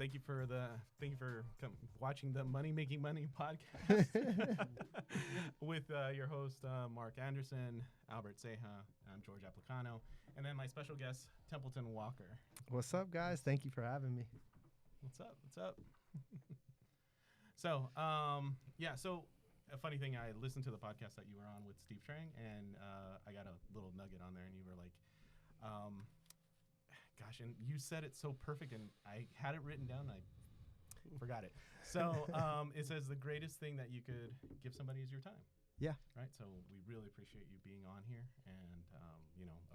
thank you for watching the Money Making Money podcast with your host Mark Anderson, Albert Ceja, I'm George Applicano, and then my special guest Templeton Walker. What's up, guys? Thank you for having me. What's up? So so a funny thing, I listened to the podcast that you were on with Steve Trang, and I got a little nugget on there, and you were like, gosh, and you said it so perfect, and I had it written down, and I forgot it. So it says the greatest thing that you could give somebody is your time. Yeah. Right. So we really appreciate you being on here, and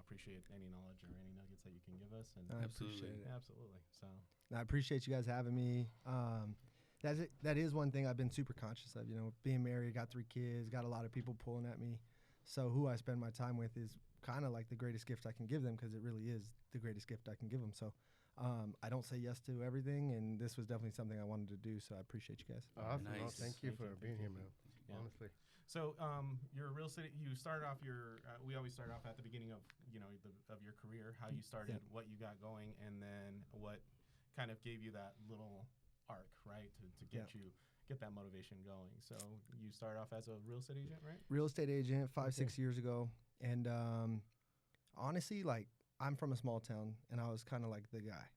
appreciate any knowledge or any nuggets that you can give us. And I appreciate it. Absolutely. So I appreciate you guys having me. That is one thing I've been super conscious of. Being married, got 3 kids, got a lot of people pulling at me. So who I spend my time with is kind of like the greatest gift I can give them, because it really is the greatest gift I can give them. So I don't say yes to everything, and this was definitely something I wanted to do. So I appreciate you guys. Awesome. Nice. Well, thank you for being here, man. Yeah. Honestly. So you're a real estate. You started off we always start off at the beginning of of your career, how you started, what you got going, and then what kind of gave you that little arc, right, to get that motivation going. So you started off as a real estate agent, right? Real estate agent 6 years ago, and honestly, like, I'm from a small town, and I was kind of like the guy,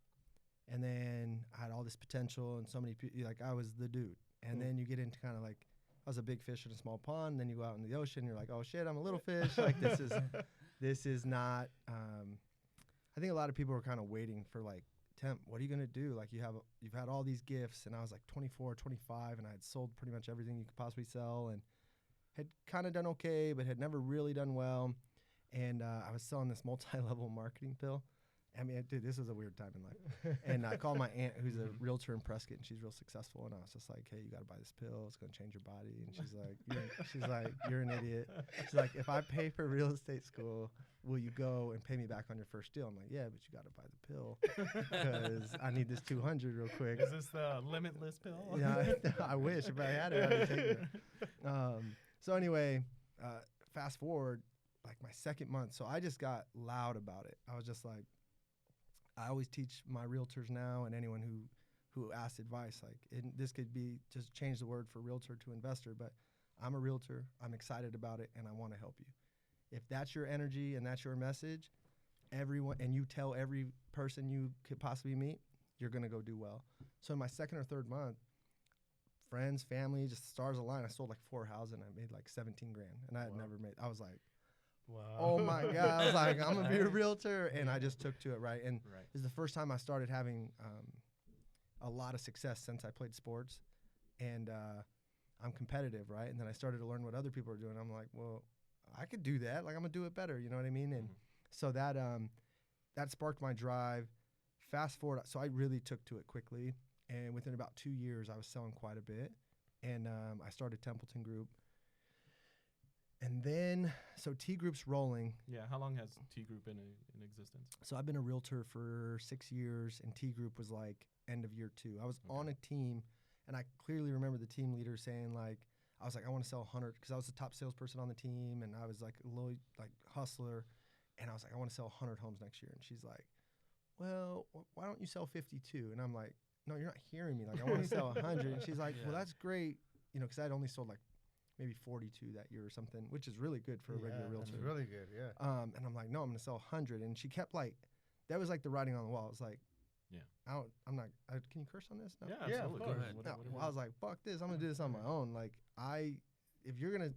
and then I had all this potential, and so many people, like, I was the dude, and then you get into kind of like, I was a big fish in a small pond. Then you go out in the ocean, you're like, oh shit, I'm a little fish. Like, this is not. I think a lot of people are kind of waiting for, like, Temp, what are you gonna do? Like, you've had all these gifts, and I was like 24, 25, and I had sold pretty much everything you could possibly sell, and had kind of done okay, but had never really done well. And I was selling this multi-level marketing pill. I mean, dude, this was a weird time in life. And I called my aunt, who's a realtor in Prescott, and she's real successful. And I was just like, hey, you got to buy this pill. It's going to change your body. And she's like, you're an idiot. She's like, if I pay for real estate school, will you go and pay me back on your first deal? I'm like, yeah, but you got to buy the pill because I need this 200 real quick. Is this the limitless pill? Yeah, I wish. If I had it, I'd take it. So anyway, fast forward, like my second month. So I just got loud about it. I was just like, I always teach my realtors now, and anyone who asks advice, like, this could be just change the word for realtor to investor, but I'm a realtor, I'm excited about it, and I want to help you. If that's your energy and that's your message, everyone, and you tell every person you could possibly meet, you're going to go do well. So in my second or third month, friends, family, just stars aligned. I sold like 4 houses, and I made like 17 grand, and I had never made, I was like, Wow. oh my God. I was like, I'm going to be a realtor. And I just took to it, right? And it's the first time I started having a lot of success since I played sports. And I'm competitive, right? And then I started to learn what other people are doing. I'm like, well, I could do that. Like, I'm going to do it better. You know what I mean? And so that sparked my drive. Fast forward. So I really took to it quickly. And within about 2 years, I was selling quite a bit. And I started Templeton Group. And then, so T Group's rolling. Yeah, how long has T Group been in existence? So I've been a realtor for 6 years, and T Group was like end of year 2. I was on a team, and I clearly remember the team leader saying, like, I was like, I want to sell 100, because I was the top salesperson on the team, and I was like a little like hustler, and I was like, I want to sell 100 homes next year. And she's like, well, why don't you sell 52? And I'm like, no, you're not hearing me. Like, I want to sell 100. And she's like, well, that's great, because I'd only sold like maybe 42 that year or something, which is really good for a regular realtor. That's really good, yeah. And I'm like, no, I'm going to sell 100. And she kept like, that was like the writing on the wall. It was like, I'm not, can you curse on this? No? Yeah, absolutely. Go ahead. I was like, fuck this. I'm going to do this on my own. Like, if you're going to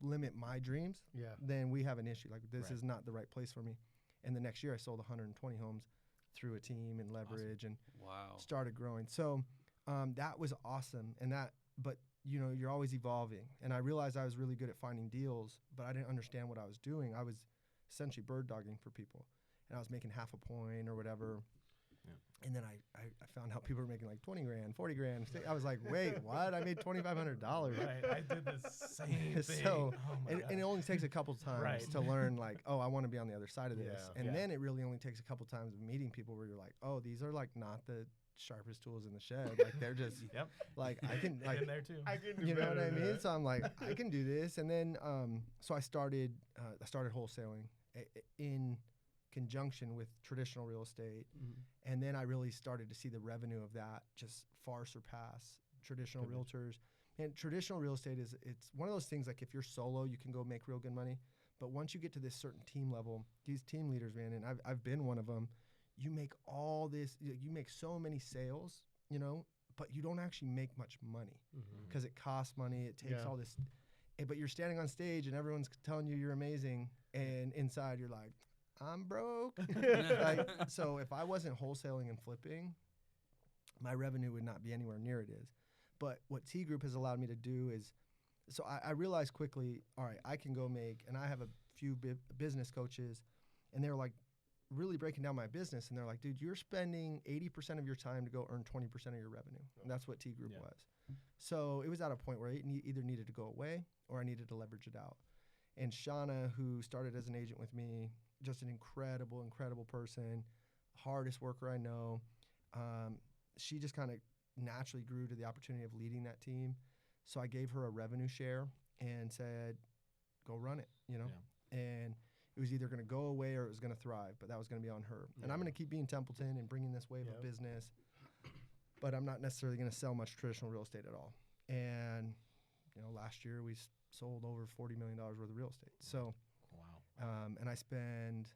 limit my dreams, then we have an issue. Like, this is not the right place for me. And the next year I sold 120 homes through a team and leverage and started growing. So that was awesome. And but you're always evolving. And I realized I was really good at finding deals, but I didn't understand what I was doing. I was essentially bird dogging for people, and I was making half a point or whatever. Yeah. And then I found out people were making like 20 grand, 40 grand. I was like, wait, what? I made $2,500. Right. I did the same thing. So, and it only takes a couple times to learn, like, oh, I want to be on the other side of this. And then it really only takes a couple times of meeting people where you're like, oh, these are like not the sharpest tools in the shed. Like, they're just like, I can, like, in there too. I can do you know what I mean? that. So I'm like, I can do this. And then, so I started wholesaling in conjunction with traditional real estate. And then I really started to see the revenue of that just far surpass traditional realtors. And traditional real estate it's one of those things, like if you're solo, you can go make real good money. But once you get to this certain team level, these team leaders, man, and I've been one of them, you make all this, you make so many sales, you know, but you don't actually make much money because it costs money. It takes all this, but you're standing on stage and everyone's telling you you're amazing. And inside you're like, I'm broke. Like, so if I wasn't wholesaling and flipping, my revenue would not be anywhere near it is. But what T Group has allowed me to do is, so I realized quickly, all right, I can go make, and I have a few business coaches, and they're like really breaking down my business, and they're like, dude, you're spending 80% of your time to go earn 20% of your revenue. And that's what T Group was. So it was at a point where it either needed to go away or I needed to leverage it out. And Shauna, who started as an agent with me, just an incredible, incredible person, hardest worker I know. She just kind of naturally grew to the opportunity of leading that team. So I gave her a revenue share and said, go run it, you know? And it was either going to go away or it was going to thrive, but that was going to be on her. And I'm going to keep being Templeton and bringing this wave of business, but I'm not necessarily going to sell much traditional real estate at all. And, you know, last year we sold over $40 million worth of real estate. So, and I spend,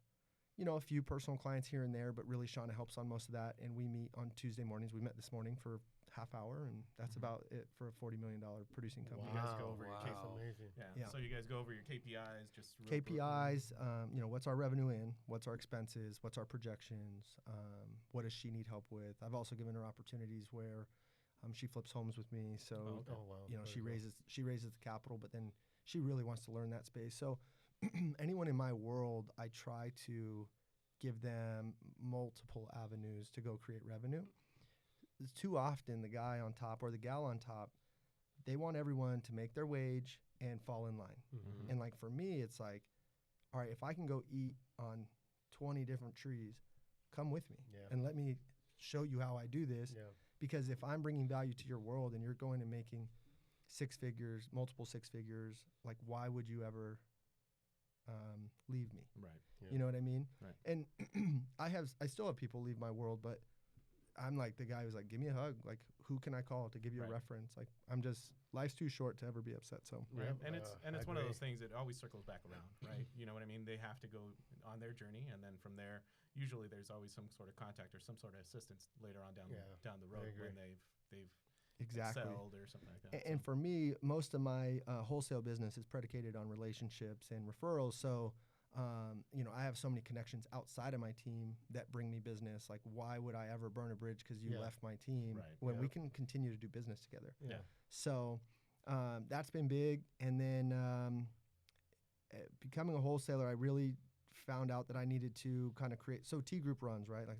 you know, a few personal clients here and there, but really Shauna helps on most of that. And we meet on Tuesday mornings. We met this morning for half hour, and that's about it for a $40 million producing company. You guys go over your That's amazing. So you guys go over your KPIs, just KPIs, you know, what's our revenue in, what's our expenses, what's our projections, what does she need help with. I've also given her opportunities where she flips homes with me. So, you know, she raises the capital, but then she really wants to learn that space. So anyone in my world, I try to give them multiple avenues to go create revenue. Too often, the guy on top or the gal on top, they want everyone to make their wage and fall in line. And like for me, it's like, all right, if I can go eat on 20 different trees, come with me and let me show you how I do this. Because if I'm bringing value to your world and you're going and making six figures, multiple six figures, like why would you ever leave me? You know what I mean? And I still have people leave my world, but I'm like the guy who's like, give me a hug. Like, who can I call to give you a reference? Like, life's too short to ever be upset. So, and it's one of those things that always circles back around, right? You know what I mean? They have to go on their journey, and then from there, usually there's always some sort of contact or some sort of assistance later on down the road when they've excelled or something like that. And for me, most of my wholesale business is predicated on relationships and referrals. So, you know, I have so many connections outside of my team that bring me business. Like, why would I ever burn a bridge because you left my team when we can continue to do business together? So that's been big. And then becoming a wholesaler, I really found out that I needed to kind of create. So T Group runs, right? Like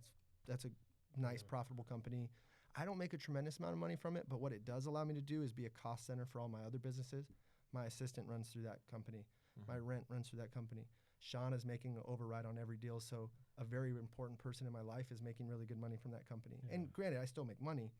that's a nice, profitable company. I don't make a tremendous amount of money from it, but what it does allow me to do is be a cost center for all my other businesses. My assistant runs through that company. My rent runs through that company. Shauna's making an override on every deal, so a very important person in my life is making really good money from that company. And granted, I still make money,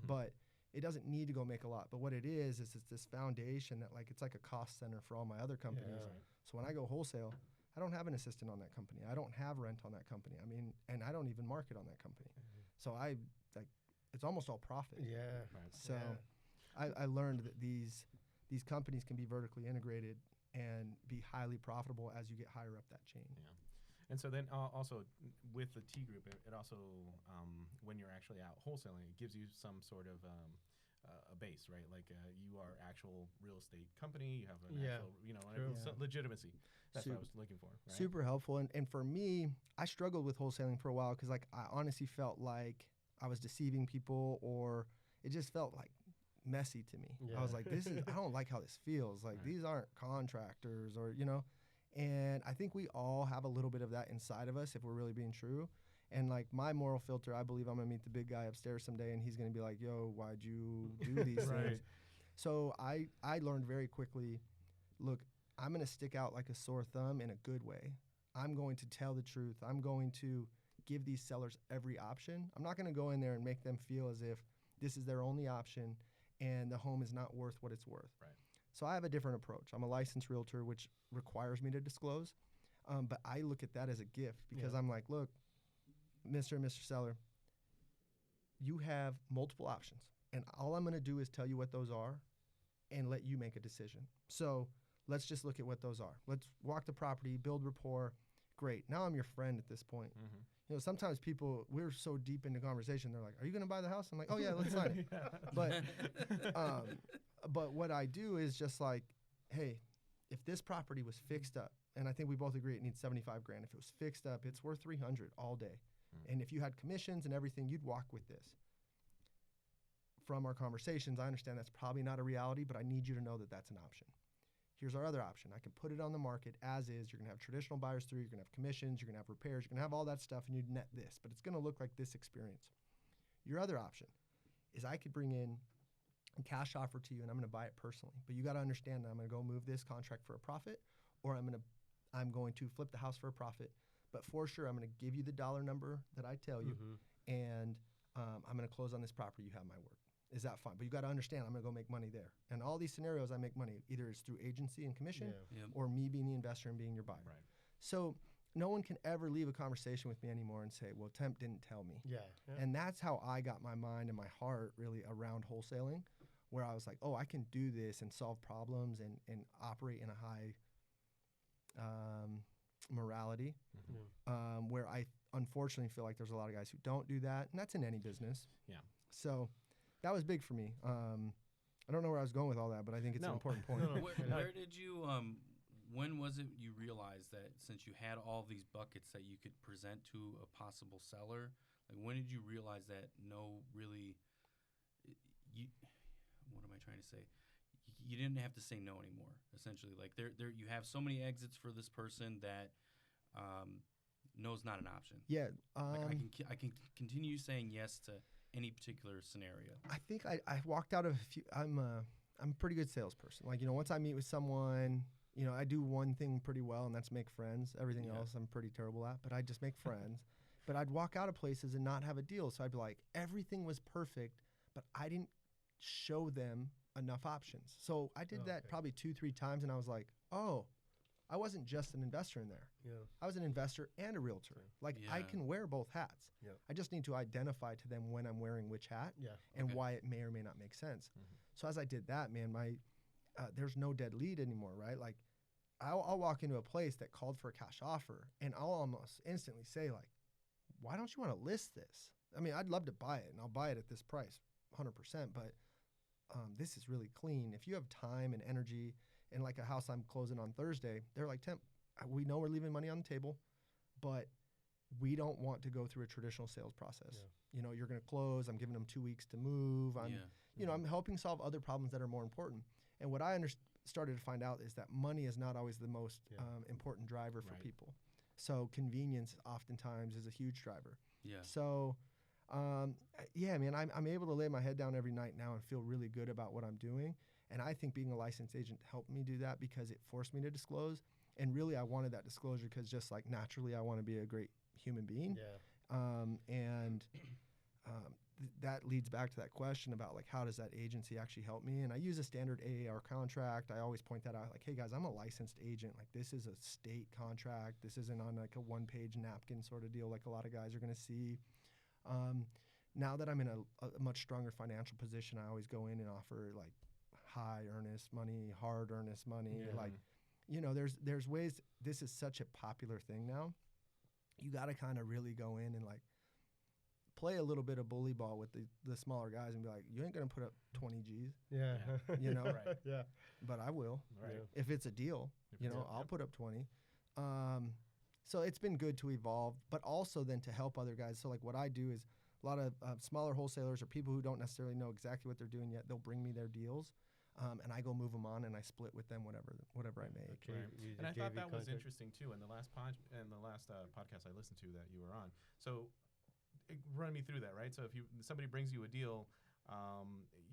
but it doesn't need to go make a lot. But what it is it's this foundation that it's like a cost center for all my other companies. So when I go wholesale, I don't have an assistant on that company. I don't have rent on that company. I mean, and I don't even market on that company. So it's almost all profit. So I learned that these companies can be vertically integrated and be highly profitable as you get higher up that chain. And so then also with the T Group, it also, when you're actually out wholesaling, it gives you some sort of a base, right? Like you are actual real estate company. You have an actual, you know, legitimacy. That's what I was looking for. Right? Super helpful. And for me, I struggled with wholesaling for a while because I honestly felt like I was deceiving people, or it just felt like messy to me. I was like, I don't like how this feels. Like these aren't contractors, or, you know, and I think we all have a little bit of that inside of us if we're really being true. And like my moral filter, I believe I'm gonna meet the big guy upstairs someday and he's gonna be like, yo, why'd you do these things? So I learned very quickly, look, I'm gonna stick out like a sore thumb in a good way. I'm going to tell the truth. I'm going to give these sellers every option. I'm not gonna go in there and make them feel as if this is their only option and the home is not worth what it's worth. So I have a different approach. I'm a licensed realtor, which requires me to disclose. But I look at that as a gift because I'm like, look, Mr. and Mr. Seller, you have multiple options. And all I'm going to do is tell you what those are and let you make a decision. So let's just look at what those are. Let's walk the property, build rapport. Great. Now I'm your friend at this point. Mm-hmm. You know, sometimes people, we're so deep into conversation, they're like, are you going to buy the house? I'm like, oh, yeah, let's sign it. But what I do is just like, hey, if this property was fixed up, and I think we both agree it needs $75,000. If it was fixed up, it's worth $300 all day. And if you had commissions and everything, you'd walk with this. From our conversations, I understand that's probably not a reality, but I need you to know that that's an option. Here's our other option. I can put it on the market as is. You're going to have traditional buyers through. You're going to have commissions. You're going to have repairs. You're going to have all that stuff, and you'd net this. But it's going to look like this experience. Your other option is I could bring in a cash offer to you, and I'm going to buy it personally. But you got to understand that I'm going to go move this contract for a profit, or I'm going to flip the house for a profit. But for sure, I'm going to give you the dollar number that I tell you, and I'm going to close on this property. You have my word. Is that fine? But you got to understand, I'm going to go make money there. And all these scenarios, I make money. Either it's through agency and commission, or me being the investor and being your buyer. Right. So no one can ever leave a conversation with me anymore and say, well, Temp didn't tell me. Yeah. And that's how I got my mind and my heart really around wholesaling, where I was like, oh, I can do this and solve problems and operate in a high morality, where I unfortunately feel like there's a lot of guys who don't do that. And that's in any business. Yeah. So that was big for me. I don't know where I was going with all that, but I think it's an important point. Where did you, when was it you realized that since you had all these buckets that you could present to a possible seller, like when did you realize that what am I trying to say? You didn't have to say no anymore, essentially. Like you have so many exits for this person that no's not an option. Yeah. Like I can continue saying yes to any particular scenario. I think I walked out of a few. I'm a pretty good salesperson. Like, you know, once I meet with someone, you know, I do one thing pretty well, and that's make friends. Everything else I'm pretty terrible at, but I just make friends. But I'd walk out of places and not have a deal. So I'd be like, everything was perfect, but I didn't show them enough options. So I did that probably 2-3 times, and I was like, oh, I wasn't just an investor in there. Yeah. I was an investor and a realtor. Like, I can wear both hats. Yeah. I just need to identify to them when I'm wearing which hat and why it may or may not make sense. So as I did that, man, there's no dead lead anymore, right? Like, I'll walk into a place that called for a cash offer, and I'll almost instantly say, like, why don't you want to list this? I mean, I'd love to buy it, and I'll buy it at this price, 100%, but this is really clean. If you have time and energy, and like a house I'm closing on Thursday, they're like, Temp, we know we're leaving money on the table, but we don't want to go through a traditional sales process. Yeah. You know, you're going to close. I'm giving them 2 weeks to move. You know, I'm helping solve other problems that are more important. And what I started to find out is that money is not always the most important driver for people. So convenience oftentimes is a huge driver. Yeah. So, man, I'm able to lay my head down every night now and feel really good about what I'm doing. And I think being a licensed agent helped me do that because it forced me to disclose. And really, I wanted that disclosure because just like naturally, I want to be a great human being. Yeah. That leads back to that question about like, how does that agency actually help me? And I use a standard AAR contract. I always point that out. Like, hey guys, I'm a licensed agent. Like, this is a state contract. This isn't on like a one-page napkin sort of deal like a lot of guys are going to see. Now that I'm in a much stronger financial position, I always go in and offer like high earnest money, hard earnest money. Yeah. Like, you know, there's ways. This is such a popular thing now. You got to kind of really go in and like play a little bit of bully ball with the smaller guys and be like, you ain't gonna put up 20 G's. Yeah. You know. Right. Yeah. But I will. Right. If it's a deal, I'll put up 20. So it's been good to evolve, but also then to help other guys. So like what I do is a lot of smaller wholesalers or people who don't necessarily know exactly what they're doing yet. They'll bring me their deals. And I go move them on, and I split with them whatever I make. Right. And I thought that was interesting too. In the last podcast I listened to that you were on, so run me through that, right? So if somebody brings you a deal,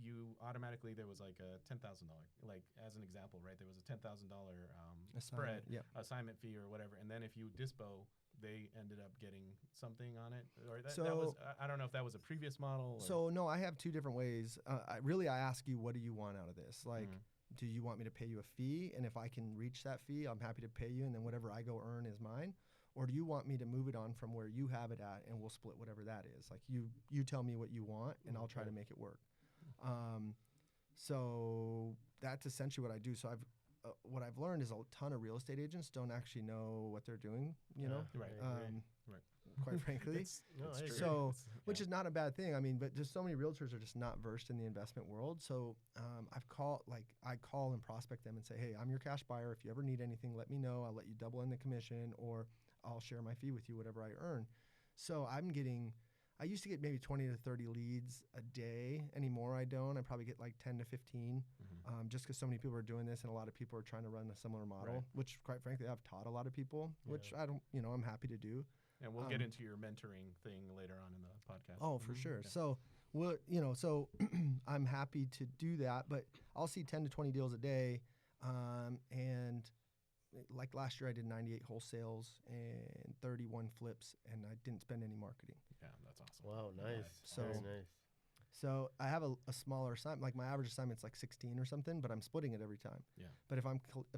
you automatically there was like a $10,000, like as an example, right? There was a $10,000 spread assignment fee or whatever, and then if you dispo, they ended up getting something on it, or that was I don't know if that was a previous model. Or. So no, I have two different ways. I ask you, what do you want out of this? Like, do you want me to pay you a fee? And if I can reach that fee, I'm happy to pay you. And then whatever I go earn is mine. Or do you want me to move it on from where you have it at, and we'll split whatever that is? Like you tell me what you want, and I'll try to make it work. So that's essentially what I do. So what I've learned is a ton of real estate agents don't actually know what they're doing. You know, Right. quite frankly. It's I true. agree. So, It's- which yeah. is not a bad thing. I mean, but just so many realtors are just not versed in the investment world. So I call and prospect them and say, hey, I'm your cash buyer. If you ever need anything, let me know. I'll let you double in the commission, or I'll share my fee with you, whatever I earn. So I used to get maybe 20 to 30 leads a day. Anymore, I don't. I probably get like 10 to 15, just because so many people are doing this, and a lot of people are trying to run a similar model, Right. which quite frankly, I've taught a lot of people, which I don't, I'm happy to do. And we'll get into your mentoring thing later on in the podcast. Oh, for sure. Yeah. So, so I'm happy to do that, but I'll see 10 to 20 deals a day. And like last year, I did 98 wholesales and 31 flips, and I didn't spend any marketing. Yeah, that's awesome. Wow, nice. So- Very nice. So I have a smaller assignment, like my average assignment's like 16 or something, but I'm splitting it every time. Yeah. But if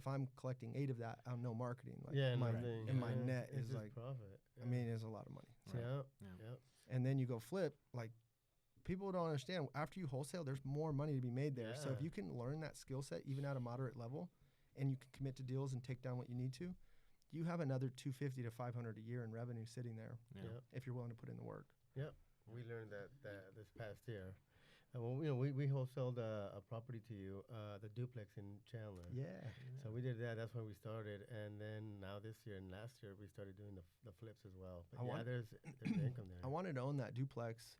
I'm collecting 8 of that on no marketing, like Yeah, my, nothing. and my Yeah, net it's is just like, profit. I mean, it's a lot of money. Right. Yeah, Yeah. yeah. And then you go flip, like people don't understand, after you wholesale, there's more money to be made there. So if Yeah. you can learn that skill set, even at a moderate level, and you can commit to deals and take down what you need to, you have another 250 to 500 a year in revenue sitting there Yeah. Yeah. if you're willing to put in the work. We learned that this past year. Well, we wholesaled a property to you, the duplex in Chandler. Yeah. So we did that. That's when we started, and then now this year and last year we started doing the flips as well. But there's income there. I wanted to own that duplex,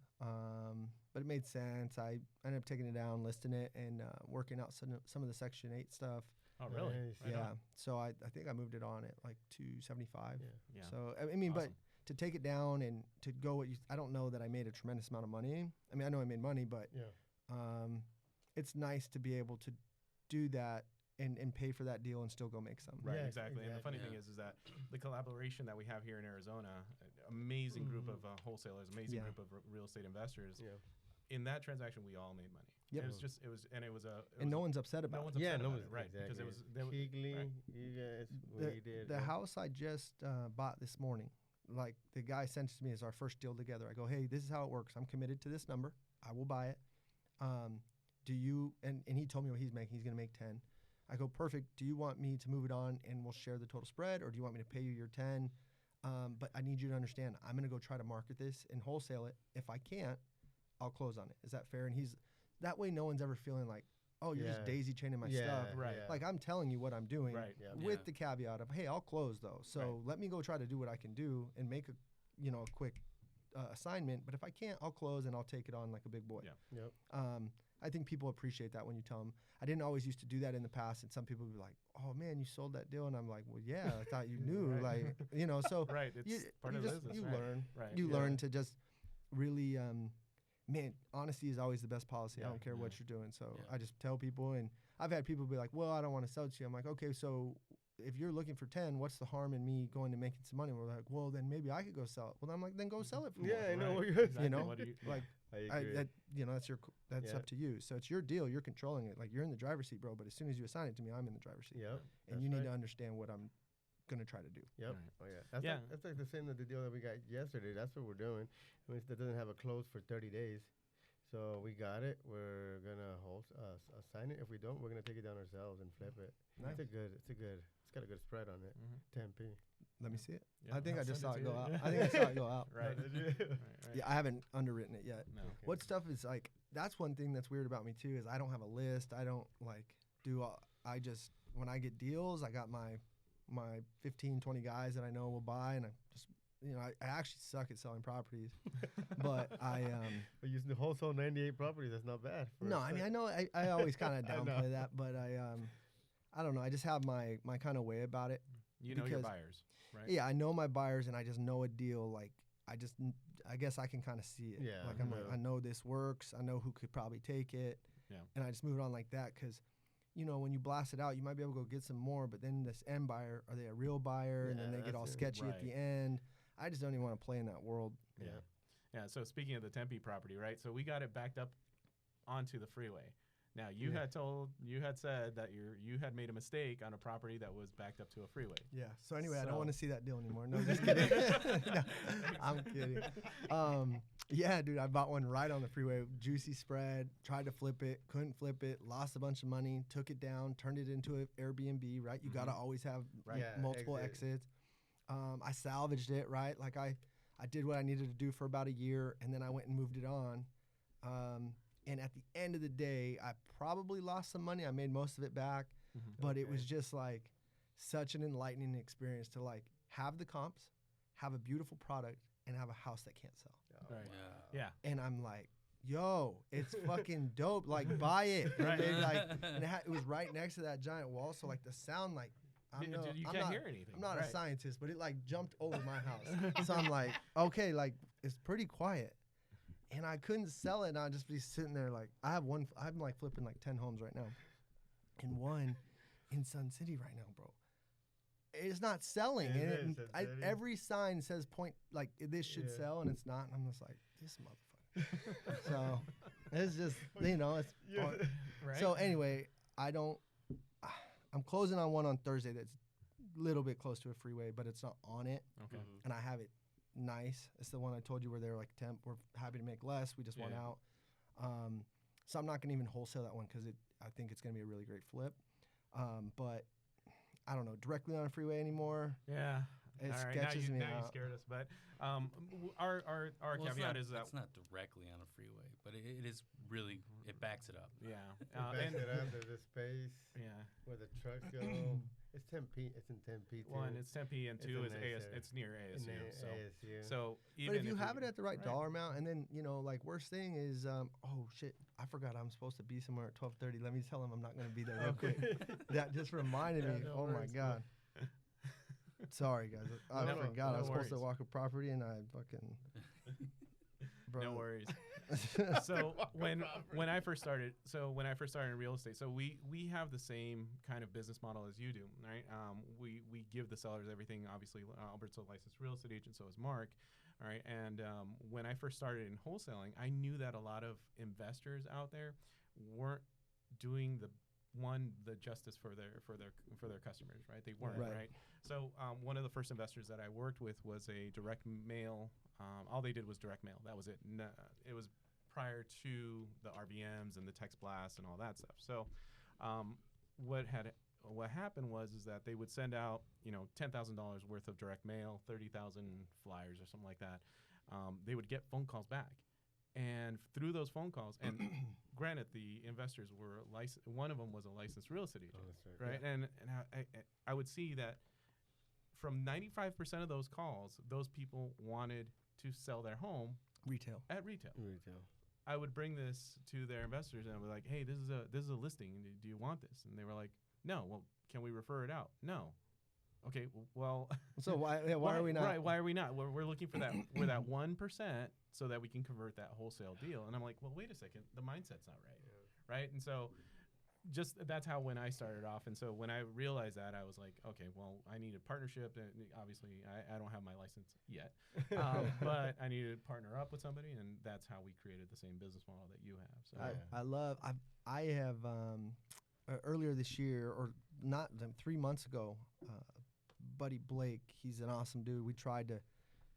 but it made sense. I ended up taking it down, listing it, and working out some of the Section 8 stuff. Oh, really? Nice. Right yeah. on. So I think I moved it on at like 275. Yeah. Yeah. So I mean, but Awesome. to take it down and to go I don't know that I made a tremendous amount of money. I mean, I know I made money, but Yeah. it's nice to be able to do that and pay for that deal and still go make some. Right, Yeah, exactly. And the funny exactly. thing is that the collaboration that we have here in Arizona, amazing group of wholesalers, amazing Yeah. group of real estate investors. Yeah. In that transaction, we all made money. Yep. It was just, it was a. And no one's upset no about one's it. upset Yeah, no about one's it, right? Because it was there was Keegley, right. you guys, The, we did. the house I just bought this morning, like the guy sent it to me as our first deal together. I go, hey, this is how it works. I'm committed to this number. I will buy it. Do you, and he told me what he's making. He's going to make 10. I go, perfect. Do you want me to move it on and we'll share the total spread, or do you want me to pay you your 10? But I need you to understand, I'm going to go try to market this and wholesale it. If I can't, I'll close on it. Is that fair? And he's, that way no one's ever feeling like, oh, you're just Yeah. daisy chaining my Yeah, stuff. Right. yeah. Like I'm telling you what I'm doing Right. Yeah. with Yeah. the caveat of, hey, I'll close though. So Right. let me go try to do what I can do and make a quick assignment. But if I can't, I'll close and I'll take it on like a big boy. Yeah. Yep. I think people appreciate that when you tell them. I didn't always used to do that in the past, and some people would be like, "Oh man, you sold that deal," and I'm like, "Well, yeah, I thought you knew." Right. Like, so Right. It's you, part you of the just business. you right. learn. Right. You yeah. learn to just really, man, honesty is always the best policy. I Yeah, don't care yeah. what you're doing. So Yeah. I just tell people, and I've had people be like, "Well, I don't want to sell it to you." I'm like, "Okay, so if you're looking for 10, what's the harm in me going to making some money?" We're like, "Well, then maybe I could go sell it." Well, I'm like, "Then go sell it for Yeah, more." I know Right. what you're Exactly. know, What do you, yeah. Like, I agree. that's Yeah. up to you. So it's your deal. You're controlling it. Like you're in the driver's seat, bro. But as soon as you assign it to me, I'm in the driver's seat. Yep. And you need to understand what I'm gonna try to do. Yep. Right. Oh yeah. That's Yeah. Like, that's like the same as the deal that we got yesterday. That's what we're doing. I mean, that doesn't have a close for 30 days. So we got it. We're gonna assign it. If we don't, we're gonna take it down ourselves and flip it. Nice. It's got a good spread on it. Mhm. 10p. Let me see it. Yeah, I think I'll I just send saw to it go you. out. I think I saw it go out. Right. Right. Right. Yeah, I haven't underwritten it yet. No. What stuff is like? That's one thing that's weird about me too. Is I don't have a list. I don't like do. I just when I get deals, I got my 15, 20 guys that I know will buy, and I just I actually suck at selling properties, but But using the wholesale 98 properties, that's not bad. no, I mean I know I always kind of I know. downplay that, but I don't know. I just have my kind of way about it. You know your because- buyers, right? Yeah, I know my buyers, and I just know a deal. Like I guess I can kind of see it. Yeah, Like I'm like, yeah. I know this works. I know who could probably take it. Yeah. And I just move it on like that because, when you blast it out, you might be able to go get some more. But then this end buyer, are they a real buyer? And then Yeah, they get all that's it. sketchy at Right. the end. I just don't even want to play in that world. Yeah. Yeah. Yeah. So speaking of the Tempe property, right? So we got it backed up onto the freeway. Now you had said that you had made a mistake on a property that was backed up to a freeway. Yeah. So anyway, I don't So- want to see that deal anymore. No, just kidding. No, I'm kidding. Yeah, dude, I bought one right on the freeway. Juicy spread. Tried to flip it. Couldn't flip it. Lost a bunch of money. Took it down. Turned it into an Airbnb. Right. You gotta always have Right. Yeah, multiple exits. I salvaged it. Right. Like I did what I needed to do for about a year, and then I went and moved it on. And at the end of the day, I probably lost some money. I made most of it back, but it was just like such an enlightening experience to like have the comps, have a beautiful product, and have a house that can't sell. Oh, Right. wow. Yeah. And I'm like, yo, it's fucking dope. Like, buy it. And Right. they, like, and it was right next to that giant wall, so like the sound, like, You can't not, hear anything. I'm not right. a scientist, but it like jumped over my house. So I'm like, okay, like it's pretty quiet. And I couldn't sell it, and I'd just be sitting there like, I'm like flipping like 10 homes right now. And one in Sun City right now, bro. It's not selling. Is And it in Sun City? every sign says point, like this should Yeah. sell, and it's not. And I'm just like, this motherfucker. So it's just, it's Yeah. Right. so anyway, I'm closing on one on Thursday that's a little bit close to a freeway, but it's not on it, Okay. Mhm. and I have it nice. It's the one I told you where they're like temp. We're happy to make less. We just want Yeah. out. So I'm not gonna even wholesale that one because I think it's gonna be a really great flip. But I don't know, directly on a freeway anymore. Yeah. It All right. sketches me now you out. scared us, but our Well, caveat is that it's not directly on a freeway, but it is really, it backs it up. yeah. Back it up. There's a space yeah. where the trucks go. It's Tempe. It's in Tempe too. One, it's Tempe, and It's two a is nice AS. area. It's near In ASU. the So ASU. so But even if you have it at the right right. dollar amount, and then like worst thing is, oh shit, I forgot I'm supposed to be somewhere at 12:30. Let me tell them I'm not gonna be there real quick. That just reminded Yeah, me. no Oh my worries, god. Sorry guys, I No, forgot I no was supposed to worries. walk a property and I fucking. No worries. So when I first started in real estate, so we have the same kind of business model as you do, right? We give the sellers everything. Obviously, Albert's a licensed real estate agent, so is Mark. All right, and when I first started in wholesaling, I knew that a lot of investors out there weren't doing the justice for their customers, right? They weren't, Right. right? So one of the first investors that I worked with was a direct mail. All they did was direct mail. That was it. It was prior to the RVMs and the text blasts and all that stuff. So what happened was that they would send out $10,000 worth of direct mail, 30,000 flyers or something like that. They would get phone calls back. And through those phone calls, and granted, the investors were licensed. One of them was a licensed real estate agent, right? Yeah. And I would see that from 95% of those calls, those people wanted to sell their home Retail. at retail. Retail. I would bring this to their investors and I was like, "Hey, this is a listing. Do you want this?" And they were like, "No." Well, can we refer it out? No. Okay. Well. So why are we not? Right. Why are we not? We're looking for that. We're that 1% so that we can convert that wholesale deal. And I'm like, well, wait a second. The mindset's not right. Yeah. Right. And so just that's how when I started off. And so when I realized that, I was like, okay, well, I need a partnership. And obviously, I don't have my license yet, but I needed to partner up with somebody. And that's how we created the same business model that you have. So I have earlier this year, or not 3 months ago, buddy Blake, he's an awesome dude. We tried to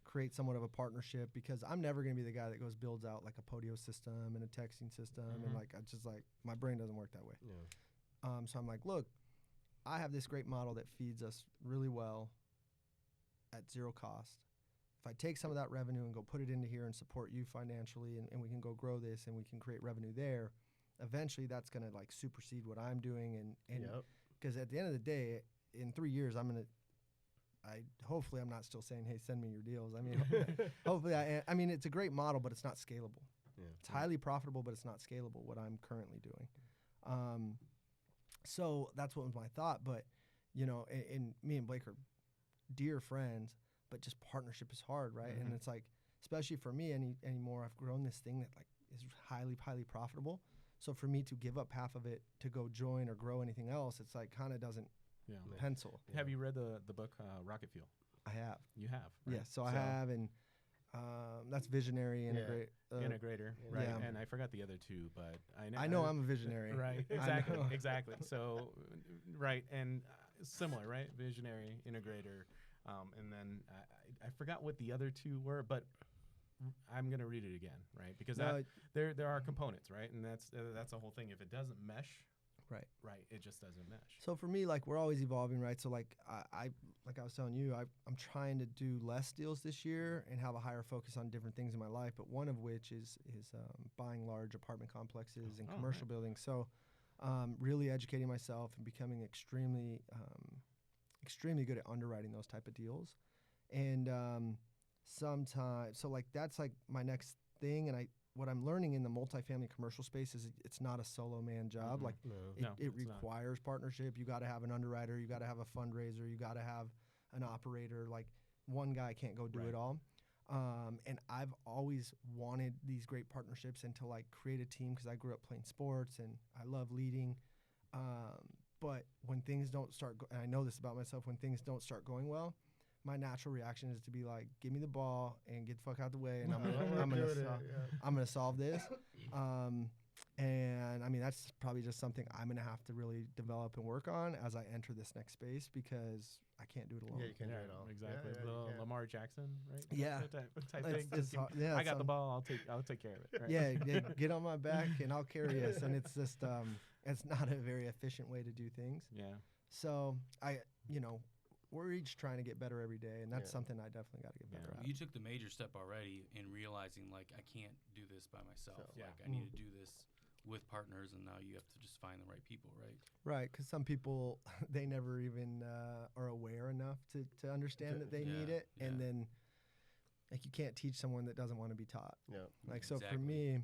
create somewhat of a partnership because I'm never going to be the guy that builds out like a Podio system and a texting system. And like, I just like, my brain doesn't work that way. Yeah. So I'm like, look, I have this great model that feeds us really well at zero cost. If I take some of that revenue and go put it into here and support you financially, and we can go grow this and we can create revenue there, eventually that's going to like supersede what I'm doing. And Yep. because at the end of the day, in 3 years, hopefully I'm not still saying, hey, send me your deals. I mean, hopefully I mean, it's a great model, but it's not scalable. Yeah. It's highly profitable, but it's not scalable, what I'm currently doing. So that's what was my thought. But, and me and Blake are dear friends, but just partnership is hard, right? Mm-hmm. And it's like, especially for me anymore, I've grown this thing that like is highly, highly profitable. So for me to give up half of it to go join or grow anything else, it's like kind of doesn't yeah. pencil. Have you read the book Rocket Fuel? I have. You have. Right? Yes, so I have, and That's visionary integrate. Integrator, right? Yeah. And I forgot the other two, but I know I'm a visionary. Right, I exactly, know. exactly. So, right, and similar, right? Visionary, integrator, and then I forgot what the other two were, but I'm gonna read it again, right? Because No, there are components, right? And that's the whole thing. If it doesn't mesh, Right. it just doesn't mesh. So for me, like we're always evolving, right? So like I like I was telling you, I'm trying to do less deals this year and have a higher focus on different things in my life. But one of which is buying large apartment complexes and commercial buildings. So really educating myself and becoming extremely good at underwriting those type of deals. And sometimes, so like that's like my next thing. And what I'm learning in the multifamily commercial space is it's not a solo man job. Like it requires partnership. You got to have an underwriter. You got to have a fundraiser. You got to have an operator. Like one guy can't go do it all. And I've always wanted these great partnerships and to like create a team because I grew up playing sports and I love leading. But when things don't start, and I know this about myself, when things don't start going well, my natural reaction is to be like, give me the ball and get the fuck out the way, and I'm gonna solve this. And I mean, that's probably just something I'm gonna have to really develop and work on as I enter this next space because I can't do it alone. Yeah, you can't do it all. Exactly. Yeah, Lamar Jackson, right? Yeah. Type thing. I got the ball. I'll take care of it. Right? Yeah, get on my back and I'll carry us. And it's just it's not a very efficient way to do things. Yeah. So we're each trying to get better every day, and that's something I definitely got to get better at. You took the major step already in realizing, like, I can't do this by myself. So, Like, I need to do this with partners, and now you have to just find the right people, right? Right, because some people, they never even are aware enough to understand that they need it, and then, like, you can't teach someone that doesn't want to be taught. Yeah. Like, so for me,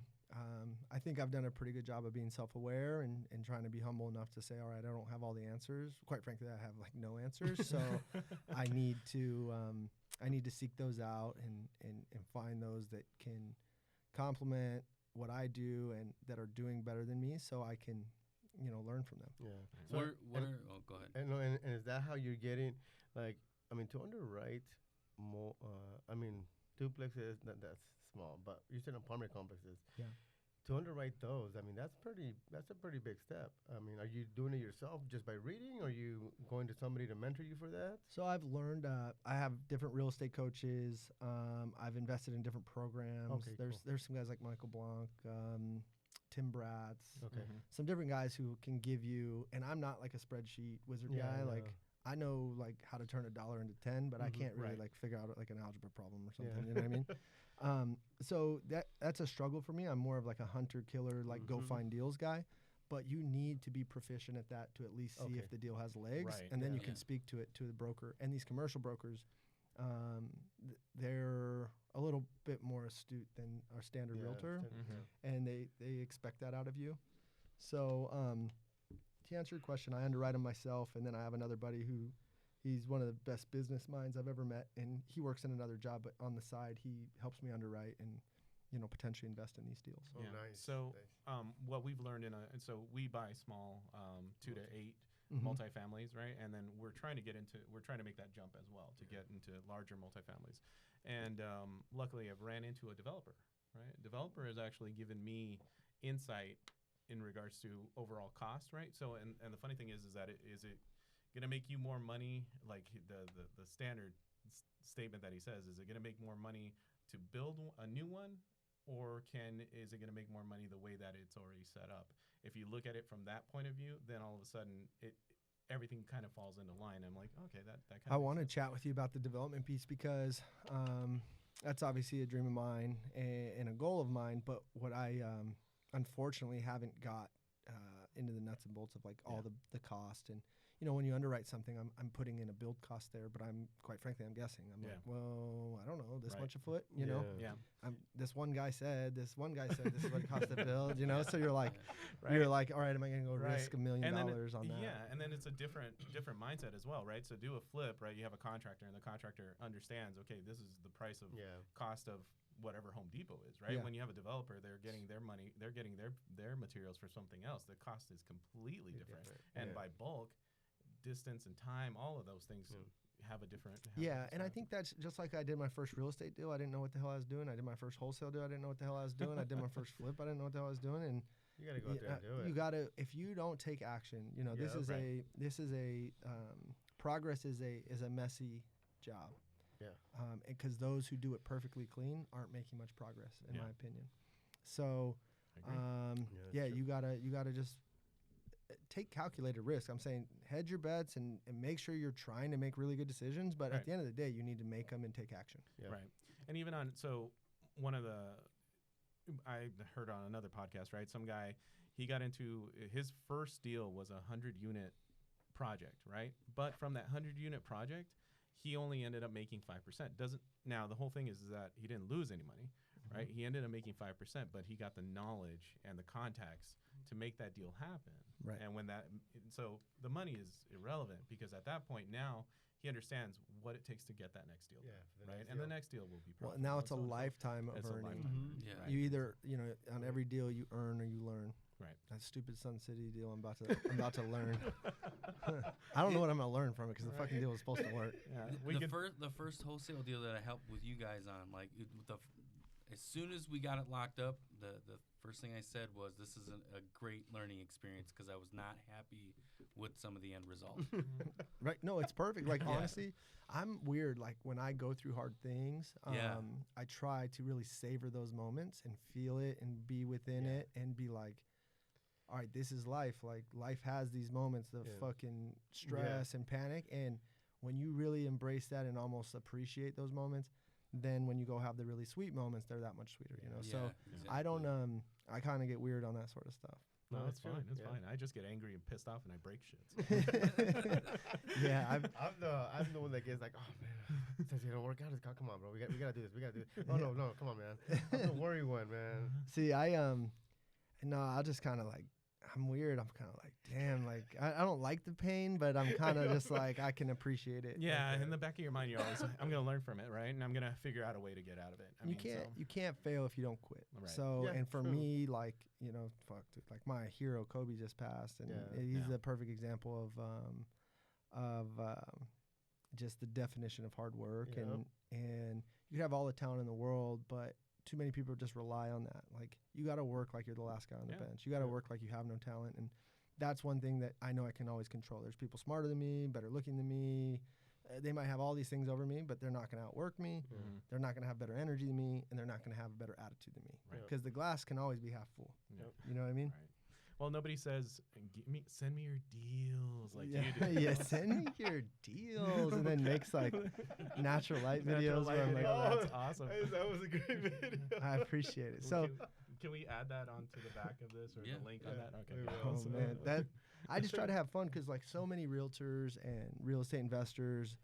I think I've done a pretty good job of being self-aware and trying to be humble enough to say, all right, I don't have all the answers. Quite frankly, I have like no answers. So I need to seek those out and find those that can complement what I do and that are doing better than me, so I can, learn from them. Yeah. So go ahead. And is that how you're getting, like, I mean, to underwrite more, duplexes, that's small, but you said apartment complexes. Yeah. To underwrite those, I mean, that's a pretty big step. I mean, are you doing it yourself just by reading, or are you going to somebody to mentor you for that? So I've learned, I have different real estate coaches. I've invested in different programs. Okay, there's some guys like Michael Blanc, Tim Bratz, Okay. some different guys who can give you, and I'm not like a spreadsheet wizard guy. Yeah. Like I know like how to turn $1 into 10, but I can't really like figure out like an algebra problem or something. You know what I mean? So that's a struggle for me. I'm more of like a hunter killer, like go find deals guy. But you need to be proficient at that to at least see if the deal has legs, and then you can speak to it to the broker. And these commercial brokers, they're a little bit more astute than our standard realtor, and they expect that out of you. So to answer your question, I underwrite them myself, and then I have another buddy he's one of the best business minds I've ever met, and he works in another job, but on the side he helps me underwrite and potentially invest in these deals. Oh, nice. So what we've learned so we buy small 2 to 8 multifamilies, right? And then we're trying to make that jump as well to get into larger multifamilies. And luckily I've ran into a developer, right? Developer has actually given me insight in regards to overall cost, right? So and the funny thing is that is it going to make you more money? Like the standard statement that he says, is it going to make more money to build a new one, or is it going to make more money the way that it's already set up? If you look at it from that point of view, then all of a sudden everything kind of falls into line. I'm like, okay, that kind of. I want to chat with you about the development piece because that's obviously a dream of mine and a goal of mine. But what I unfortunately haven't got into the nuts and bolts of like all the cost. And when you underwrite something, I'm putting in a build cost there, but quite frankly I'm guessing. I'm like, well, I don't know, this much a foot, this one guy said this is what it costs to build, so you're like you're like, all right, am I gonna go risk $1 million on that? Yeah, and then it's a different mindset as well, right? So do a flip, right? You have a contractor, and the contractor understands, okay, this is the price of cost of whatever Home Depot is, right? When you have a developer, they're getting their money, they're getting their materials for something else. The cost is completely different. And by bulk, distance and time, all of those things have a different. And I think that's just like I did my first real estate deal. I didn't know what the hell I was doing. I did my first wholesale deal. I didn't know what the hell I was doing. I did my first flip. I didn't know what the hell I was doing. And you gotta go out there and do it. You gotta, if you don't take action, you know, this is progress is a messy job. Yeah. Because those who do it perfectly clean aren't making much progress, in my opinion. So, you gotta just take calculated risk. I'm saying hedge your bets and make sure you're trying to make really good decisions. But at the end of the day, you need to make them and take action. Yeah. Right. And even I heard on another podcast, right? Some guy, he got into his first deal was a 100-unit project, right? But from that 100-unit project, he only ended up making 5%. Now the whole thing is that he didn't lose any money, right? He ended up making 5%, but he got the knowledge and the contacts to make that deal happen. Right. And so the money is irrelevant because at that point now he understands what it takes to get that next deal. Yeah. Right. And the next deal will be well, profitable. now it's a lifetime of earning. Yeah. You either, on every deal you earn or you learn. Right. That stupid Sun City deal I'm about to learn. I don't know what I'm going to learn from it because the fucking deal was supposed to work. Yeah. The first wholesale deal that I helped with you guys on, like as soon as we got it locked up, the first thing I said was, this is a great learning experience because I was not happy with some of the end result. Right. No, it's perfect. Like, honestly, I'm weird. Like, when I go through hard things, I try to really savor those moments and feel it and be within it and be like, all right, this is life. Like, life has these moments of fucking stress and panic. And when you really embrace that and almost appreciate those moments, then when you go have the really sweet moments, they're that much sweeter, So exactly. I don't, I kind of get weird on that sort of stuff. No, it's fine. It's fine. I just get angry and pissed off and I break shit. Yeah, I'm the one that gets like, oh man, it says it don't work out. Come on, bro. We gotta do this. We gotta do it. Oh no, come on, man. I'm the worry one, man. See, I'll just kind of like, I'm weird. I'm kind of like, damn, like I don't like the pain, but I'm kind of just like, I can appreciate it. Yeah, in the back of your mind, you're always like, I'm gonna learn from it, right? And I'm gonna figure out a way to get out of it. You can't fail if you don't quit. Right. So, Yeah, and for true. me, like, fuck, dude, like my hero Kobe just passed, and he's the perfect example of just the definition of hard work, and you have all the talent in the world, but too many people just rely on that. Like, you got to work like you're the last guy on the bench. You got to work like you have no talent. And that's one thing that I know I can always control. There's people smarter than me, better looking than me. They might have all these things over me, but they're not going to outwork me. Mm-hmm. They're not going to have better energy than me, and they're not going to have a better attitude than me. Right. Because the glass can always be half full. Yep. You know what I mean? Right. Well, nobody says, send me your deals like yeah. you do. Yeah, send me your deals, and then makes like natural light videos. Where I'm like, oh, that's awesome. That was a great video. I appreciate it. So, can we add that onto the back of this or the link on that? Okay. oh man, I just try to have fun because like so many realtors and real estate investors,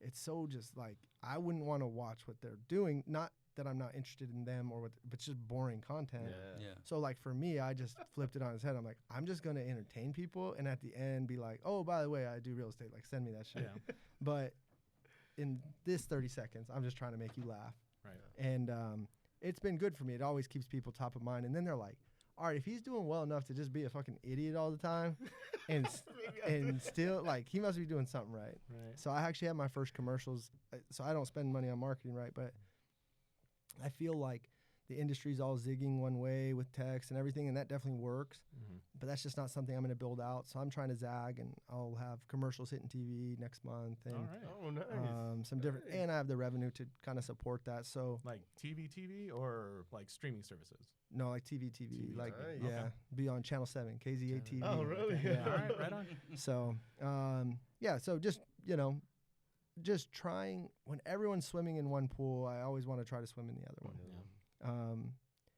it's so just like I wouldn't want to watch what they're doing. Not that I'm not interested in them but it's just boring content. Yeah. So like for me, I just flipped it on its head. I'm like, I'm just gonna entertain people, and at the end be like, oh, by the way, I do real estate. Like, send me that shit. Yeah. But in this 30 seconds, I'm just trying to make you laugh. Right. And it's been good for me. It always keeps people top of mind. And then they're like, all right, if he's doing well enough to just be a fucking idiot all the time and still, like, he must be doing something right. Right. So I actually have my first commercials. So I don't spend money on marketing, right? But I feel like the industry's all zigging one way with text and everything, and that definitely works. Mm-hmm. But that's just not something I'm going to build out. So I'm trying to zag, and I'll have commercials hitting TV next month. And All right. Oh, nice. some different, and I have the revenue to kind of support that. So Like TV or like streaming services? no, like TV, like Nice. yeah, Okay. be on Channel 7, KZA TV. Oh, really? Yeah. All right, right on. So so just just trying. When everyone's swimming in one pool, I always want to try to swim in the other one. Yeah.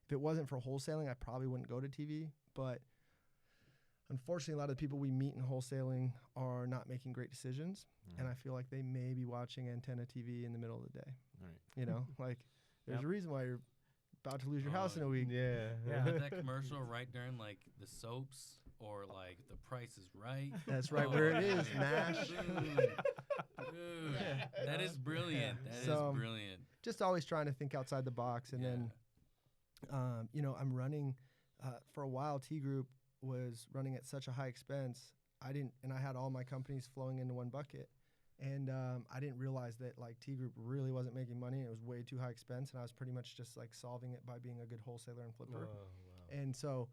If it wasn't for wholesaling, I probably wouldn't go to TV. But unfortunately, a lot of the people we meet in wholesaling are not making great decisions. And I feel like they may be watching antenna TV in the middle of the day. Right. Like there's Yep. a reason why you're about to lose your house in a week. Yeah. Put that commercial right during like the soaps or like The Price is Right. That's right where it is, MASH. Dude, that is brilliant. That is So, brilliant. Just always trying to think outside the box. And then, I'm running, for a while, T Group was running at such a high expense. I had all my companies flowing into one bucket. And I didn't realize that like T Group really wasn't making money. It was way too high expense, and I was pretty much just like solving it by being a good wholesaler and flipper. Oh, wow. And so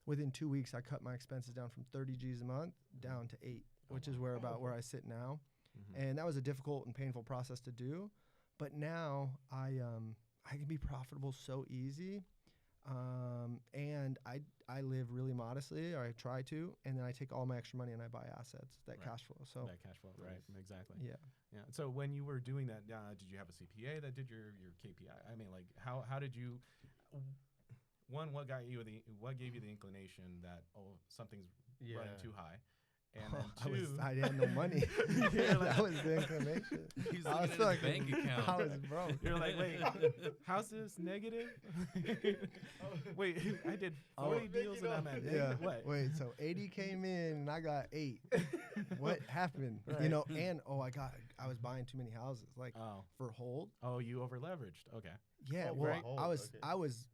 within 2 weeks, I cut my expenses down from 30 G's a month down to 8, which is where I sit now. Mm-hmm. And that was a difficult and painful process to do. But now I can be profitable so easy. And I live really modestly, or I try to, and then I take all my extra money and I buy assets that Right. cash flow. So That cash flow, right? Exactly. yeah. Yeah. So when you were doing that, did you have a CPA that did your KPI? I mean, like how did you? One, what gave you the inclination that something's running too high, and then two, I had no money. You're like- That was the inclination. He's I looking was at his bank account. I was broke. you're like, wait, how's this negative? Wait, I did 40 deals and I'm at Yeah. negative. What? Wait, so 80 came in and I got 8. What happened? You Right. know, and I was buying too many houses like for hold. Oh, you over leveraged. Okay. Yeah, Oh, well, right. I was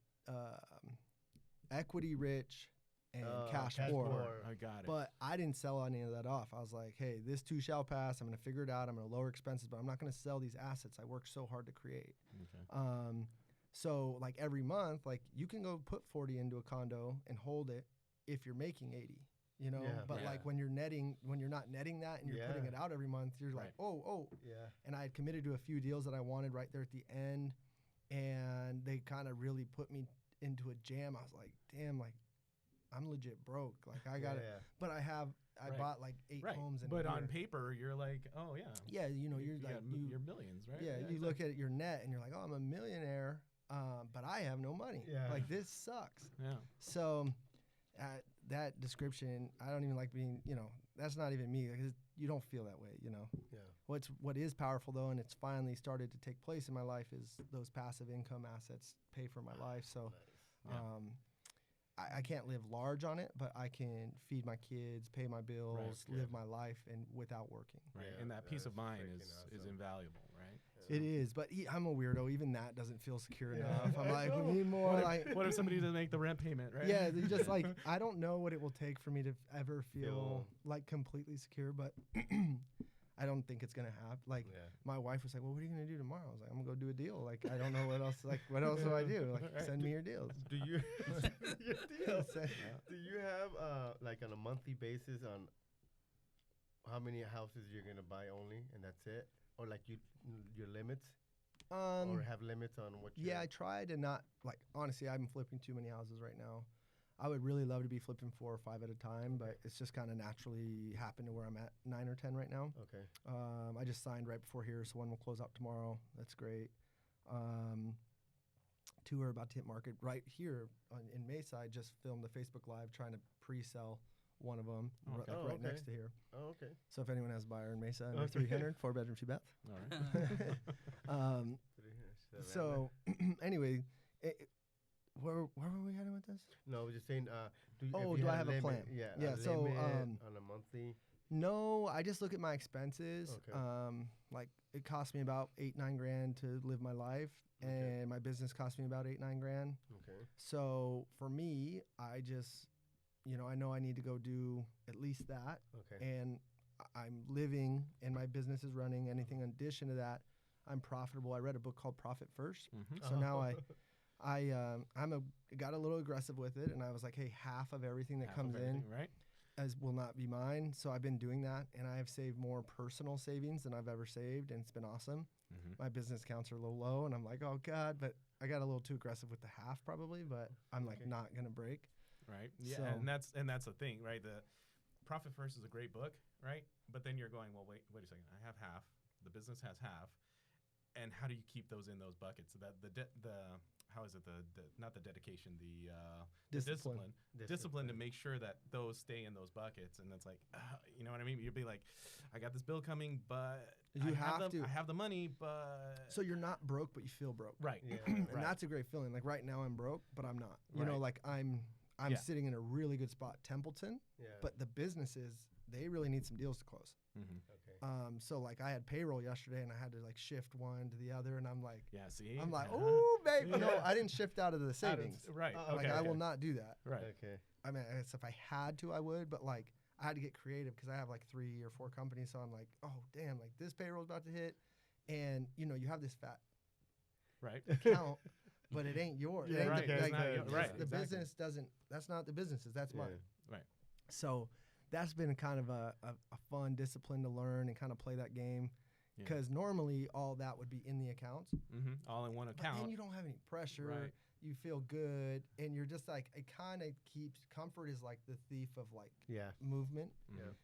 equity rich and cash poor. I got it. But I didn't sell any of that off. I was like, hey, this too shall pass. I'm going to figure it out. I'm going to lower expenses, but I'm not going to sell these assets I worked so hard to create. Okay. So like every month, like you can go put 40 into a condo and hold it if you're making 80, you know, Yeah. but Yeah. like when you're not netting that and you're putting Yeah. it out every month, you're like, Right. oh, Yeah. and I had committed to a few deals that I wanted right there at the end. And they kind of really put me into a jam. I was like, damn, like I'm legit broke. Like I got it, but I Right. bought like 8 Right. homes in But a on year. paper, you're like, oh yeah. Yeah, you know, you're You like got you're millions, right? yeah, you look at your net and you're like, oh, I'm a millionaire, but I have no money. Yeah. Like this sucks. Yeah. So that description, I don't even like being, you know, that's not even me. Like, you don't feel that way, you know. Yeah. What is powerful though, and it's finally started to take place in my life, is those passive income assets pay for my life. So Yeah. I can't live large on it, but I can feed my kids, pay my bills, Right, live my life, and without working. Right. Yeah, And that peace of that's mind freaking is awesome. invaluable, right? It is, but I'm a weirdo. Even that doesn't feel secure Yeah. enough. I'm like, I we need more. What if, Like, what if somebody doesn't make the rent payment, right? yeah, you just like, I don't know what it will take for me to ever feel Feel- like completely secure, but I don't think it's gonna happen. Like, Yeah. my wife was like, "Well, what are you gonna do tomorrow?" I was like, "I'm gonna go do a deal." Like, I don't know what else. Like, what else do I do? Like, Right. send me your deals. Do you your deals? Send- Do you have like on a monthly basis on how many houses you're gonna buy only, and that's it, or like your limits, or have limits on what? Yeah, I try to not, like, honestly, I'm flipping too many houses right now. I would really love to be flipping 4 or 5 at a time, but it's just kind of naturally happened to where I'm at 9 or 10 right now. Okay. I just signed right before here, so one will close out tomorrow. That's great. 2 are about to hit market right here in Mesa. I just filmed a Facebook Live trying to pre-sell one of them Okay. Oh, right okay. next to here. Oh, okay. So if anyone has a buyer in Mesa under Okay. 300, 4-bedroom, 2-bath. All right. So anyway, where were we heading with this? No, I was just saying. Do Oh, you do I had have a limit, plan? Yeah. Yeah, a so, limit on a monthly. No, I just look at my expenses. Okay. Like it cost me about 8-9 grand to live my life, Okay. and my business cost me about 8-9 grand. Okay. So for me, I just, you know, I know I need to go do at least that, Okay. and I'm living, and my business is running. Anything in addition to that, I'm profitable. I read a book called Profit First, Mm-hmm. so now got a little aggressive with it, and I was like, hey, half of everything that comes in right? will not be mine. So I've been doing that, and I have saved more personal savings than I've ever saved, and it's been awesome. Mm-hmm. My business accounts are a little low, and I'm like, oh God, but I got a little too aggressive with the half probably, but I'm like Okay. not gonna break. Right. Yeah. So- And that's the thing, right? The Profit First is a great book, right? But then you're going, well, wait a second. I have half. The business has half. And how do you keep those in those buckets? So that how is it not the dedication, the Discipline. discipline to make sure that those stay in those buckets. And it's like, you know what I mean? You'd be like, I got this bill coming, but You have to. I have the money, but So you're not broke, but you feel broke. right. Yeah. And Right. that's a great feeling. Like right now I'm broke, but I'm not. You know, Right. like I'm Yeah. sitting in a really good spot, Templeton, Yeah. but the businesses, they really need some deals to close. Mm-hmm. Okay. So like I had payroll yesterday, and I had to like shift one to the other, and I'm like, Yeah. See. I'm like, Uh-huh. oh, babe. No, Yeah. I didn't shift out of the savings. Right. Oh, Like okay. I okay. will not do that. Right. Okay. I mean, I guess if I had to, I would, but like I had to get creative because I have like 3 or 4 companies. So I'm like, oh damn, like this payroll's about to hit, and you have this fat Right. account, but it ain't yours. Yeah, It ain't right, the, it's like, not your- right, the exactly. business doesn't. That's not the business's. That's Yeah. mine. Right. So that's been kind of a fun discipline to learn and kind of play that game. Yeah. Because normally all that would be in the accounts, All in one but account. then you don't have any pressure. Right. You feel good, and you're just like, it kind of keeps, comfort is like the thief of like Yeah. movement. Mhm.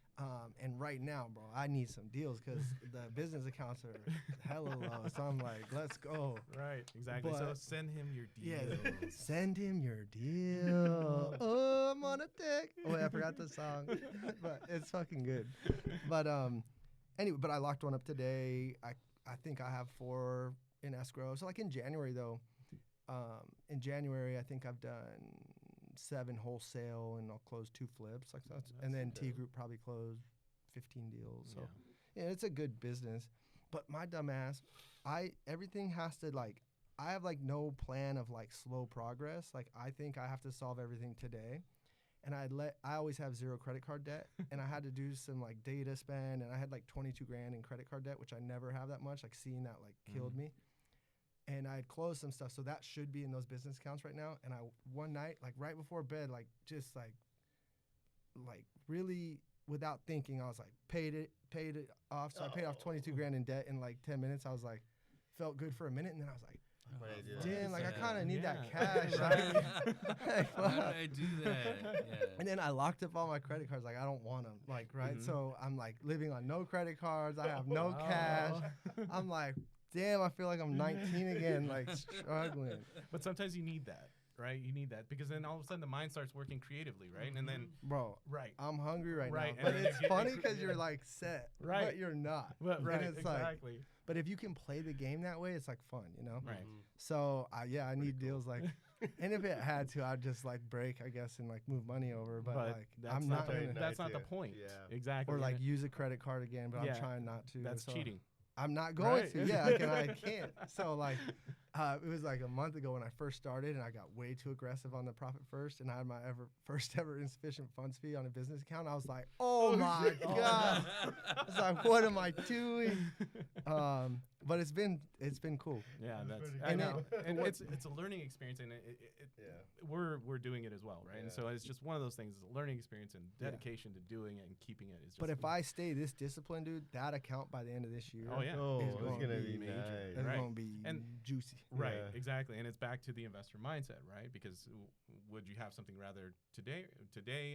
And right now, bro, I need some deals because the business accounts are hella low. So I'm like, let's go. Right. Exactly. So But- send him your Yeah, deals. send him your deal. Oh, I'm on a tick. Oh, wait, I forgot the song, but it's fucking good. But anyway, but I locked one up today. I think I have 4 in escrow. So like in January though, I think I've done 7 wholesale and I'll close 2 flips. Like that's, and then T Group probably closed 15 deals. So yeah, it's a good business. But my dumb ass, everything has to like, I have like no plan of like slow progress. Like I think I have to solve everything today. And I always have 0 credit card debt, and I had to do some like data spend, and I had like 22 grand in credit card debt, which I never have that much. Like seeing that like killed me. And I had closed some stuff, so that should be in those business accounts right now. And I one night, like right before bed, like just like really without thinking, I was like paid it off. So I paid off 22 grand in debt in like 10 minutes. I was like, felt good for a minute, and then I was like, damn, like I kind of need that cash. Like, Why did I do that? Yeah. And then I locked up all my credit cards. Like I don't want them. Like right. So I'm like living on no credit cards. I have no cash. I'm like, damn, I feel like I'm 19 again. Like struggling. But sometimes you need that, right? You need that because then all of a sudden the mind starts working creatively, right? And then, Bro, right. I'm hungry right Right, now. and But then it's you get funny the because yeah. you're like set, Right. but you're not. But, right, And it's like, exactly. but if you can play the game that way, it's like fun, Right. So I need deals like, and if it had to, I'd just like break, I guess, and like move money over. But like, that's I'm not not the, gonna, that's not the Yeah. point. Yeah. Exactly. or like And use a credit card again. But Yeah. I'm trying not to. that's so cheating. I'm not going Right. to. Yeah, I can't. So like, it was like a month ago when I first started, and I got way too aggressive on the profit first, and I had my first ever insufficient funds fee on a business account. I was like, oh my god! I was like, what am I doing? But it's been cool. Yeah, that's pretty I good. know, And and it's a learning experience, and we're doing it as well, right? And Yeah. so it's just one of those things. It's a learning experience and dedication to doing it and keeping it is. Just But if I stay this disciplined, dude, that account by the end of this year, oh yeah, Oh, It's it's gonna gonna be be major. nice. it's Right. gonna be And- juicy. right, Yeah. exactly, and it's back to the investor mindset, right? Because would you have something rather today,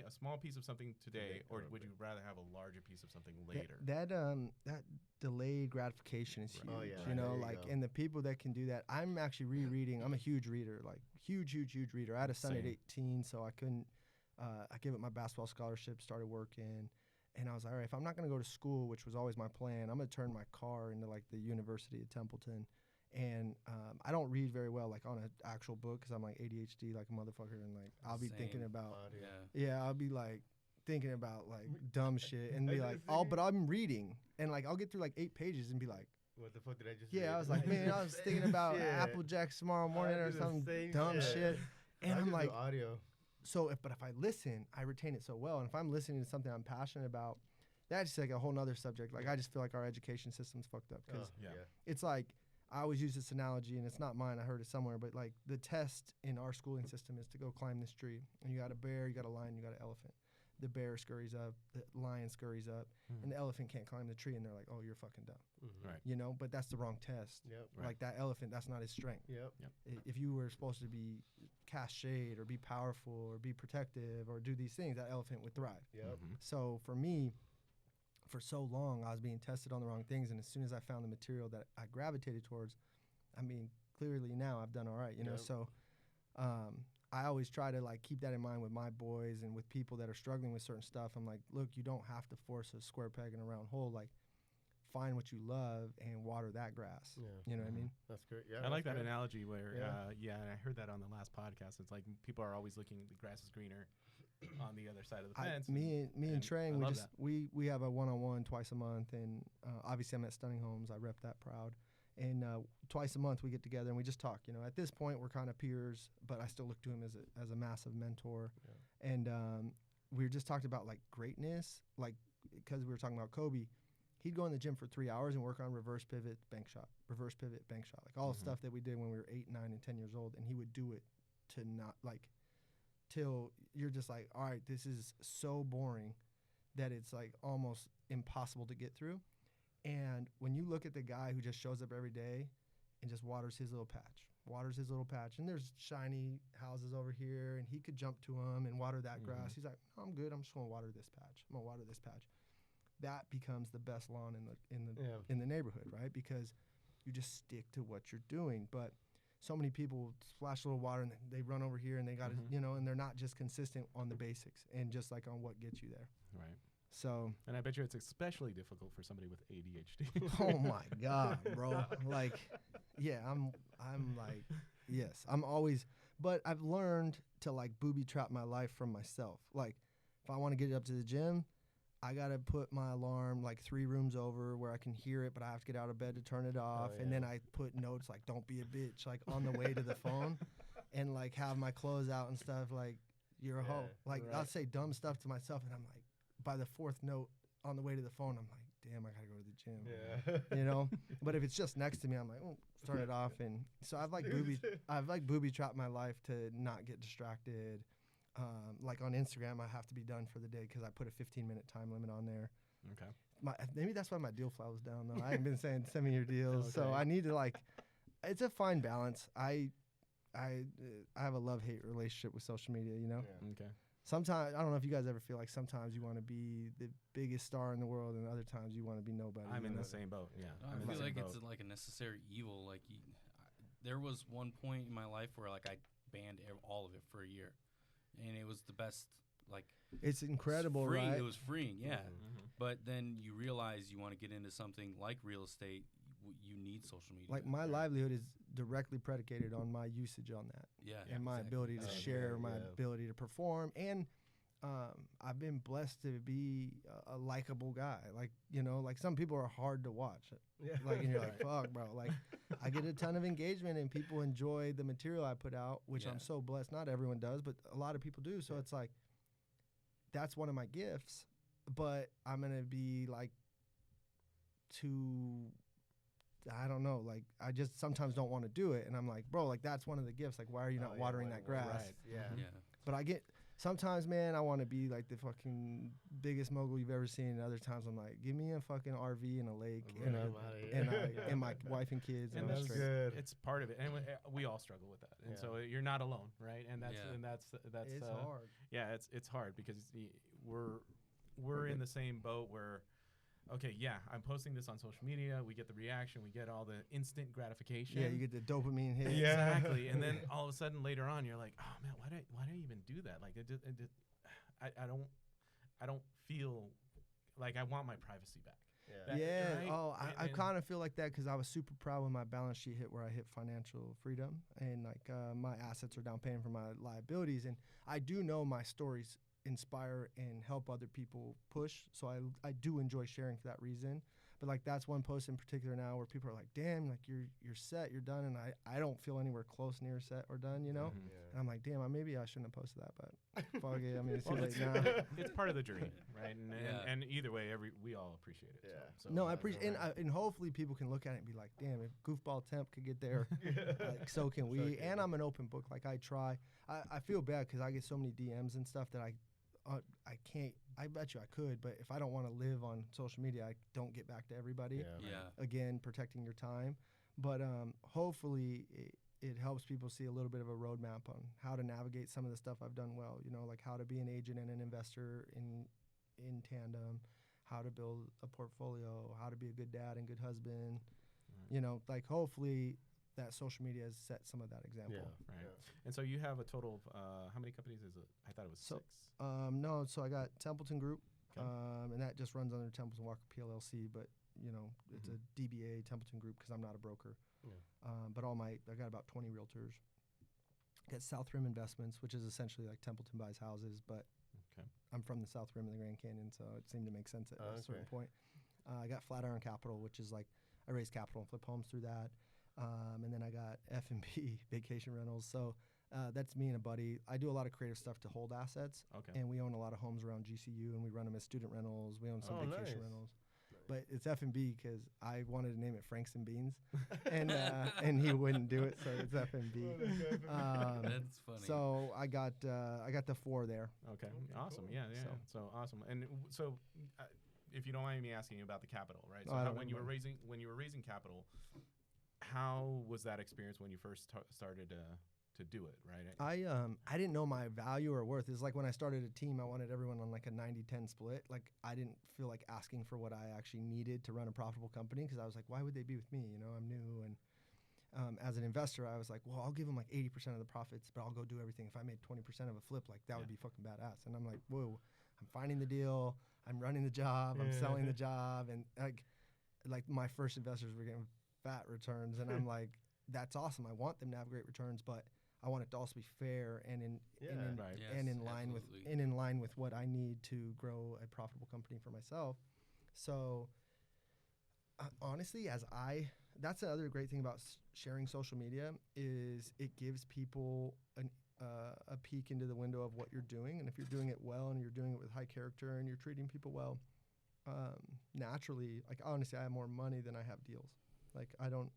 a small piece of something today, or would you rather have a larger piece of something later? That delayed gratification is huge. Oh, yeah. You know, There you like, go. and the people that can do that. I'm actually rereading. I'm a huge reader, like huge reader. I had a son at Same. 18, so I couldn't. I gave up my basketball scholarship, started working, and I was like, all right, if I'm not gonna go to school, which was always my plan, I'm gonna turn my car into like the University of Templeton. And I don't read very well, like on an actual book, because I'm like ADHD, like a motherfucker, and like I'll be thinking Same. about. Yeah. Yeah, I'll be like thinking about like dumb shit and be I like, just oh, think- but I'm reading, and like I'll get through like 8 pages and be like, What the fuck did I just yeah, read? I was like, man, I was thinking about Shit. Apple Jacks tomorrow morning I or do the some same dumb shit. And I I'm just do like, audio. so if I listen, I retain it so well. And if I'm listening to something I'm passionate about, that's just like a whole nother subject. Like I just feel like our education system's fucked up because yeah. it's like, I always use this analogy, and it's not mine. I heard it somewhere, but like the test in our schooling system is to go climb this tree, and you got a bear, you got a lion, you got an elephant. The bear scurries up, the lion scurries up, and the elephant can't climb the tree, and they're like, "Oh, you're fucking dumb," Right. you know. But that's the wrong test. Yep. Right. Like that elephant, that's not his strength. Yep. If you were supposed to be cast shade or be powerful or be protective or do these things, that elephant would thrive. Yep. So for me, for so long, I was being tested on the wrong things, and as soon as I found the material that I gravitated towards, I mean, clearly now I've done all right, you know. Yep. So I always try to like keep that in mind with my boys and with people that are struggling with certain stuff. I'm like, look, you don't have to force a square peg in a round hole. Like, find what you love and water that grass. Yeah. You know what I mean? That's great. Yeah. I like that that's good. analogy where, Yeah. and I heard that on the last podcast. It's like people are always looking, the grass is greener on the other side of the fence. Me and and Trang, I we love just we have a one-on-one twice a month, and obviously I'm at Stunning Homes. I rep that proud, and twice a month we get together and we just talk. You know, at this point we're kind of peers, but I still look to him as a massive mentor, and we just talked about like greatness, like because we were talking about Kobe. He'd go in the gym for 3 hours and work on reverse pivot, bank shot, like all the stuff that we did when we were 8, 9, and 10 years old. And he would do it to not like till you're just like, all right, this is so boring that it's like almost impossible to get through. And when you look at the guy who just shows up every day and just waters his little patch, and there's shiny houses over here, and he could jump to them and water that grass. He's like, no, I'm good. I'm just gonna water this patch. That becomes the best lawn in the neighborhood, right? Because you just stick to what you're doing. But so many people splash a little water and they run over here and they got to, and they're not just consistent on the basics and just like on what gets you there. Right. So. And I bet you it's especially difficult for somebody with ADHD. Oh my God, bro. Like, yeah, I'm like, yes, I'm always, but I've learned to like booby trap my life from myself. Like, if I want to get up to the gym, I got to put my alarm like 3 rooms over where I can hear it, but I have to get out of bed to turn it off. And then I put notes like, don't be a bitch, like on the way to the phone, and like have my clothes out and stuff. Like, you're a hoe. Like, I'll say dumb stuff to myself. And I'm like, by the 4th note on the way to the phone, I'm like, damn, I got to go to the gym. Yeah. But if it's just next to me, I'm like, oh, turn it off. And so I've like booby trapped my life to not get distracted. Like on Instagram, I have to be done for the day because I put a 15-minute time limit on there. Okay. Maybe that's why my deal flow was down, though. I haven't been saying send me your deals. Okay. So I need to like, it's a fine balance. I have a love-hate relationship with social media, Yeah. Okay. Sometimes, I don't know if you guys ever feel like sometimes you want to be the biggest star in the world and other times you want to be nobody. I'm in the same boat, yeah. I feel like it's like a necessary evil. Like, there was one point in my life where like I banned all of it for a year. And it was the best, like... It's incredible, right? It was freeing, yeah. But then you realize you want to get into something like real estate, you need social media. Like, my livelihood is directly predicated on my usage on that. Yeah. And my ability to share, my ability to perform. And I've been blessed to be a likable guy. Like, like some people are hard to watch. Yeah. Like, and you're like, fuck, bro. Like, I get a ton of engagement and people enjoy the material I put out, which I'm so blessed. Not everyone does, but a lot of people do. So it's like, that's one of my gifts. But I'm going to be like I don't know. Like, I just sometimes don't want to do it. And I'm like, bro, like, that's one of the gifts. Like, why are you not watering that grass? Right. Yeah. But sometimes, man, I want to be like the fucking biggest mogul you've ever seen. And other times, I'm like, give me a fucking RV and a lake and my wife and kids. And I'm that's straight. good. It's part of it, and we all struggle with that. And so you're not alone, right? And that's It's hard. Yeah, it's hard because we're in the same boat where, okay, yeah, I'm posting this on social media. We get the reaction. We get all the instant gratification. Yeah, you get the dopamine hit. Yeah. Exactly. And then all of a sudden later on, you're like, oh man, why do I even do that? Like, I don't feel like I want my privacy back. Yeah. Right? Oh, I kind of feel like that because I was super proud when my balance sheet hit where I hit financial freedom and like my assets are down paying for my liabilities. And I do know my stories inspire and help other people push. So I do enjoy sharing for that reason. But like that's one post in particular now where people are like, damn, like you're set, you're done. And I don't feel anywhere close near set or done, And I'm like, damn, maybe I shouldn't have posted that, but fuck it. I mean, it's too late now. It's part of the dream, right? And either way, we all appreciate it. Yeah. So No, I appreciate and hopefully people can look at it and be like, damn, if Goofball Temp could get there, like, so can we. And I'm an open book. Like I try. I feel bad because I get so many DMs and stuff that I can't. I bet you I could, but if I don't want to live on social media, I don't get back to everybody. Yeah. Again, protecting your time. But hopefully it helps people see a little bit of a roadmap on how to navigate some of the stuff I've done well. Like how to be an agent and an investor in tandem, how to build a portfolio, how to be a good dad and good husband. Right. Like hopefully that social media has set some of that example. Yeah, right. And so you have a total of how many companies is it? I thought it was 6. No, so I got Templeton Group, Okay. and that just runs under Templeton Walker PLLC, but it's a DBA Templeton Group because I'm not a broker. Yeah. But I got about 20 realtors. Got South Rim Investments, which is essentially like Templeton buys houses, but Okay. I'm from the South Rim of the Grand Canyon, so it seemed to make sense at a certain point. I got Flatiron Capital, which is like I raise capital and flip homes through that. And then I got F&B Vacation Rentals. So That's me and a buddy. I do a lot of creative stuff to hold assets, Okay. and we own a lot of homes around GCU, and we run them as student rentals. We own some Oh, vacation nice. rentals. But it's F&B because I wanted to name it Franks and Beans, and he wouldn't do it, so it's F&B. That's funny. So I got the 4 there. Okay. Okay, Awesome. cool. Yeah. So- So awesome. And so, if you don't mind me asking about the capital, right? So Oh, I don't when you were mind. raising capital, how was that experience when you first started to do it, right? I didn't know my value or worth. It's like when I started a team, I wanted everyone on like a 90-10 split. Like I didn't feel like asking for what I actually needed to run a profitable company because I was like, why would they be with me? You know, I'm new. And as an investor, I was like, well, I'll give them like 80% of the profits, but I'll go do everything. If I made 20% of a flip, like that would be fucking badass. And I'm like, whoa, I'm finding the deal. I'm running the job. I'm selling the job. And like my first investors were getting fat returns. And I'm like, that's awesome. I want them to have great returns, but I want it to also be fair and in Right. Yes, and in line absolutely. with what I need to grow a profitable company for myself. So honestly, that's the other great thing about sharing social media is it gives people a peek into the window of what you're doing, and if you're doing it well and you're doing it with high character and you're treating people well, naturally, like honestly, I have more money than I have deals. Like I don't.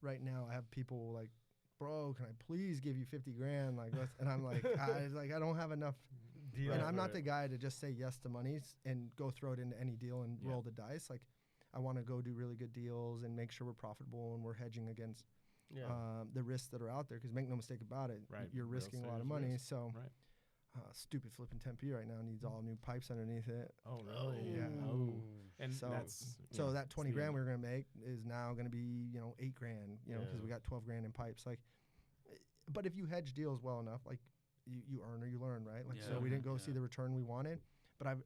Right now, I have people like, bro, can I please give you 50 grand? Like, and I'm like, I don't have enough. Deal And I'm for not it. the guy to just say yes to money and go throw it into any deal and roll the dice. Like, I want to go do really good deals and make sure we're profitable and we're hedging against Yeah. the risks that are out there. Because make no mistake about it, Right. you're Real risking a lot estate of is money. risk. So, Right. stupid flipping Tempe right now needs all new pipes underneath it. Oh, really? Yeah. Oh. And So- that's So that 20 grand we we were gonna make is now gonna be 8 grand. Because Yeah. we got 12 grand in pipes. Like, but if you hedge deals well enough, like you earn or you learn, right? Like so Yeah. we didn't go see Yeah. the return we wanted, but I've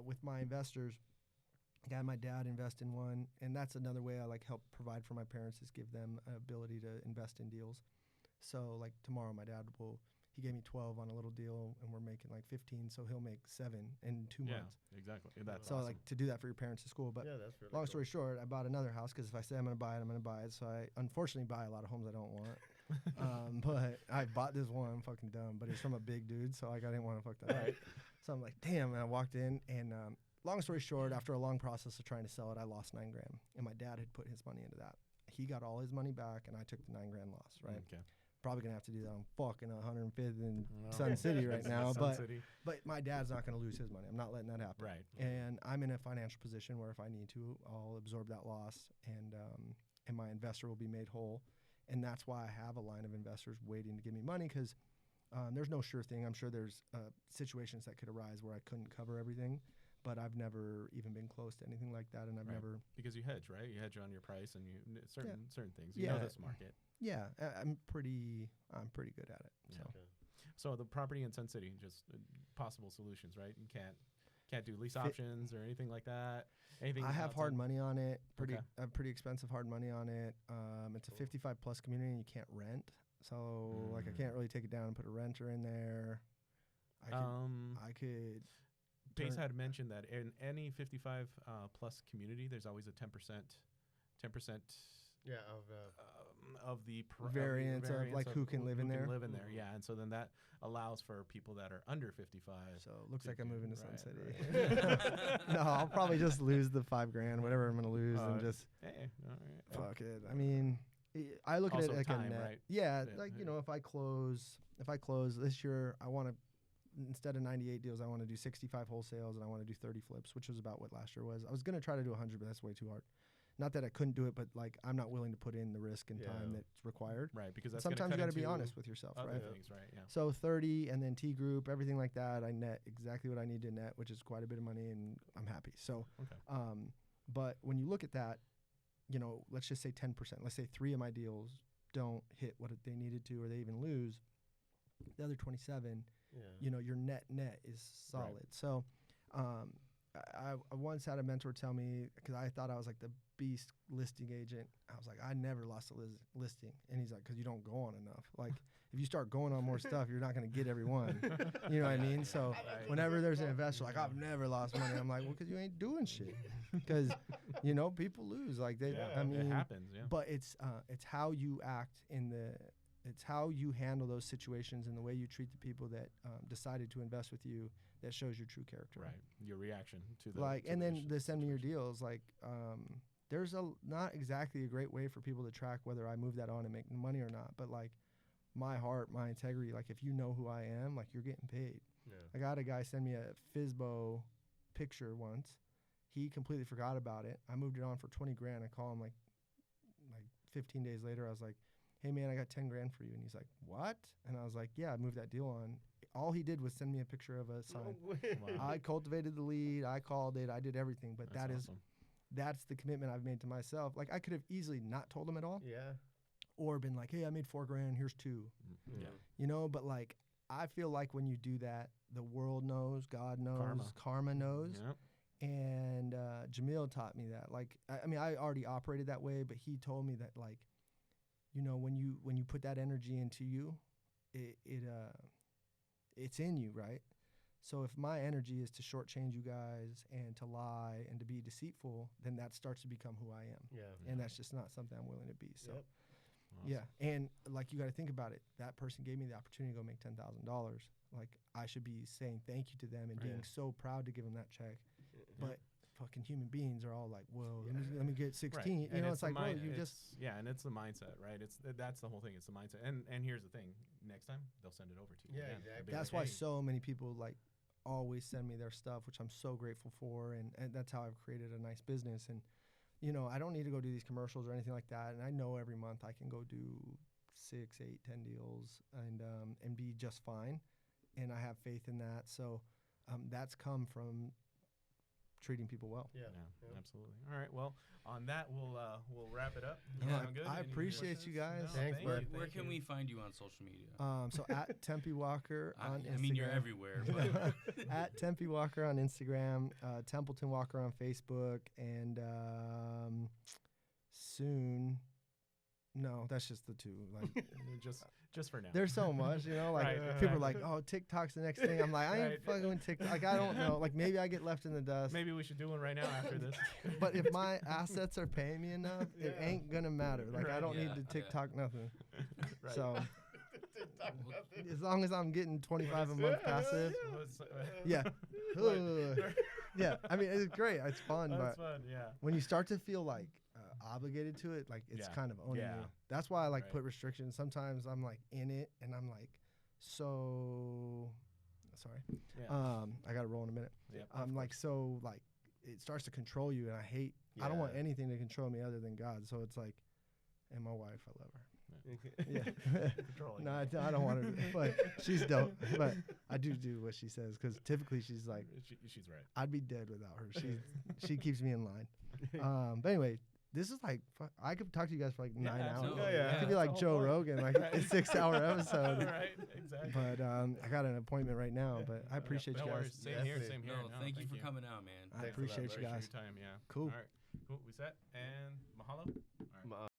with my investors, I had my dad invest in one, and that's another way I like help provide for my parents is give them an ability to invest in deals. So like tomorrow, my dad he gave me 12 on a little deal, and we're making like 15, so he'll make 7 in 2 Yeah. months. Exactly. That's So awesome. like to do that for your parents to school, but. Yeah, that's really Long cool. story short, I bought another house because if I say I'm going to buy it, I'm going to buy it. So I unfortunately buy a lot of homes I don't want. But I bought this one. I'm fucking dumb, but it's from a big dude, so like I didn't want to fuck that up. So I'm like, damn. And I walked in, and long story short, after a long process of trying to sell it, I lost $9 grand, and my dad had put his money into that. He got all his money back, and I took the $9 grand loss. Right. Okay. Probably gonna have to do that on fucking 105th in Sun City right now, Sun but City. my dad's not gonna lose his money. I'm not letting that happen. Right. And I'm in a financial position where if I need to, I'll absorb that loss, and my investor will be made whole. And that's why I have a line of investors waiting to give me money because there's no sure thing. I'm sure there's situations that could arise where I couldn't cover everything, but I've never even been close to anything like that, and I've Right. never. Because you hedge, right? You hedge on your price and certain things. You Yeah. know this market. Yeah, I'm pretty good at it. Yeah. So. Okay. So the property in Sun City, just possible solutions, right? You can't do lease options or anything like that. Anything. I have hard outside- money on it. Okay. Pretty expensive hard money on it. It's a 55 plus community, and you can't rent. So like I can't really take it down and put a renter in there. I could. Pace turn- had mentioned that in any 55 plus community, there's always a 10% Yeah, of the Variance of, like, who can live in there? Live in there, yeah. And so then that allows for people that are under 55. So it looks like I'm moving to Sun Right, City. right. No, I'll probably just lose the $5 grand, whatever I'm gonna lose, and just Hey, all right. fuck it. I mean, I look at Also it like time, a net. right? Yeah, Yeah, like yeah. if I close this year, I want to instead of 98 deals, I want to do 65 wholesales and I want to do 30 flips, which was about what last year was. I was gonna try to do 100, but that's way too hard. Not that I couldn't do it, but like I'm not willing to put in the risk and time Yeah. that's required. Right, because that's gonna Sometimes you cut got to be into honest with yourself, other right? things, right? Yeah. So 30 and then T group, everything like that, I net exactly what I need to net, which is quite a bit of money, and I'm happy. So, Okay. but when you look at that, let's just say 10%. Let's say 3 of my deals don't hit what they needed to, or they even lose. The other 27, yeah. your net is solid. Right. So, I once had a mentor tell me, because I thought I was like the beast listing agent. I was like, I never lost a listing. And he's like, because you don't go on enough. Like, if you start going on more stuff, you're not going to get every one. You know what I mean? So Right. whenever there's an investor like, I've never lost money, I'm like, well, because you ain't doing shit. Because, people lose. Like, Yeah, I mean, it happens. Yeah. but it's how you act it's how you handle those situations and the way you treat the people that decided to invest with you that shows your true character. Right. Your reaction to the Like, to and the then issue- the send me your situation. deals. Like, there's not exactly a great way for people to track whether I move that on and make money or not. But like, my heart, my integrity. Like, if you know who I am, like, you're getting paid. Yeah. I got a guy send me a Fizbo picture once. He completely forgot about it. I moved it on for 20 grand. I call him like 15 days later. I was like, hey man, I got 10 grand for you. And he's like, what? And I was like, yeah, I moved that deal on. All he did was send me a picture of a sign. Wow. I cultivated the lead. I called it. I did everything. But That's awesome. that's the commitment I've made to myself. Like, I could have easily not told him at all Yeah. or been like, hey, I made 4 grand. Here's 2. Yeah. You know, but like, I feel like when you do that, the world knows, God knows, karma knows. Yep. And Jamil taught me that. Like, I mean, I already operated that way, but he told me that, like, you know, when you put that energy into you, it's in you, right? So if my energy is to shortchange you guys and to lie and to be deceitful, then that starts to become who I am, Yeah. and that's just not something I'm willing to be. So. Yep. Awesome. Yeah, and like, you got to think about it. That person gave me the opportunity to go make $10,000. Like, I should be saying thank you to them and Right. being so proud to give them that check. Yeah. But fucking human beings are all like, "Whoa, Yeah. let me get 16." Right. You And know, it's the like, bro, mind- you it's- just yeah, and it's the mindset, right? That's the whole thing. It's the mindset. And here's the thing: next time they'll send it over to you. Yeah, again. exactly. They'll be that's like, why "Hey." so many people like always send me their stuff, which I'm so grateful for, and that's how I've created a nice business. And you know, I don't need to go do these commercials or anything like that. And I know every month I can go do 6, 8, 10 deals and be just fine. And I have faith in that. So that's come from treating people well. Yeah. Yeah, Yeah. absolutely. All right. Well, on that, we'll wrap it up. Yeah, Sound good? I Any appreciate you questions? guys. Thanks, thank bud. you, Where thank can you. we find you on social media? So at Tempe Walker on Instagram. I mean, you're everywhere. But At Tempe Walker on Instagram, Templeton Walker on Facebook, and soon. No, that's just the 2. Like, just for now. there's so much, you know. Like, Right. people are like, "Oh, TikTok's the next thing." I'm like, I ain't Right. fucking with TikTok. Like, I don't know. Like, maybe I get left in the dust. Maybe we should do one right now after this. But if my assets are paying me enough, it Yeah. ain't gonna matter. Like, I Right. don't Yeah, need to yeah. TikTok nothing. Right. So as long as I'm getting 25 a month passive, yeah. Ugh. Yeah, I mean, it's great. It's fun, That's but fun. Yeah. when you start to feel like obligated to it, like, it's Yeah. kind of owning Yeah. you. That's why I like Right. put restrictions. Sometimes I'm like in it and I'm like, so sorry. Yeah. I got to roll in a minute. Yep, I'm of like, course. so like it starts to control you, and I don't want Yeah. anything to control me other than God. So it's like, and my wife, I love her. Yeah. Controlling No, you. I don't want her, but she's dope. But I do what she says, because typically she's like, She's right. I'd be dead without her. She keeps me in line. But anyway, this is like, I could talk to you guys for like 9 hours. absolutely. Oh, yeah. It could be That's like the Joe whole point. Rogan, like a 6-hour episode. Right. Exactly. But I got an appointment right now. But I appreciate no you worries. guys. Same here. Definitely. Same here. no, thank you for coming out, man. I Thanks a lot, appreciate you bro. guys. Appreciate your time. Yeah. Cool. All right. Cool. We set and mahalo. All right.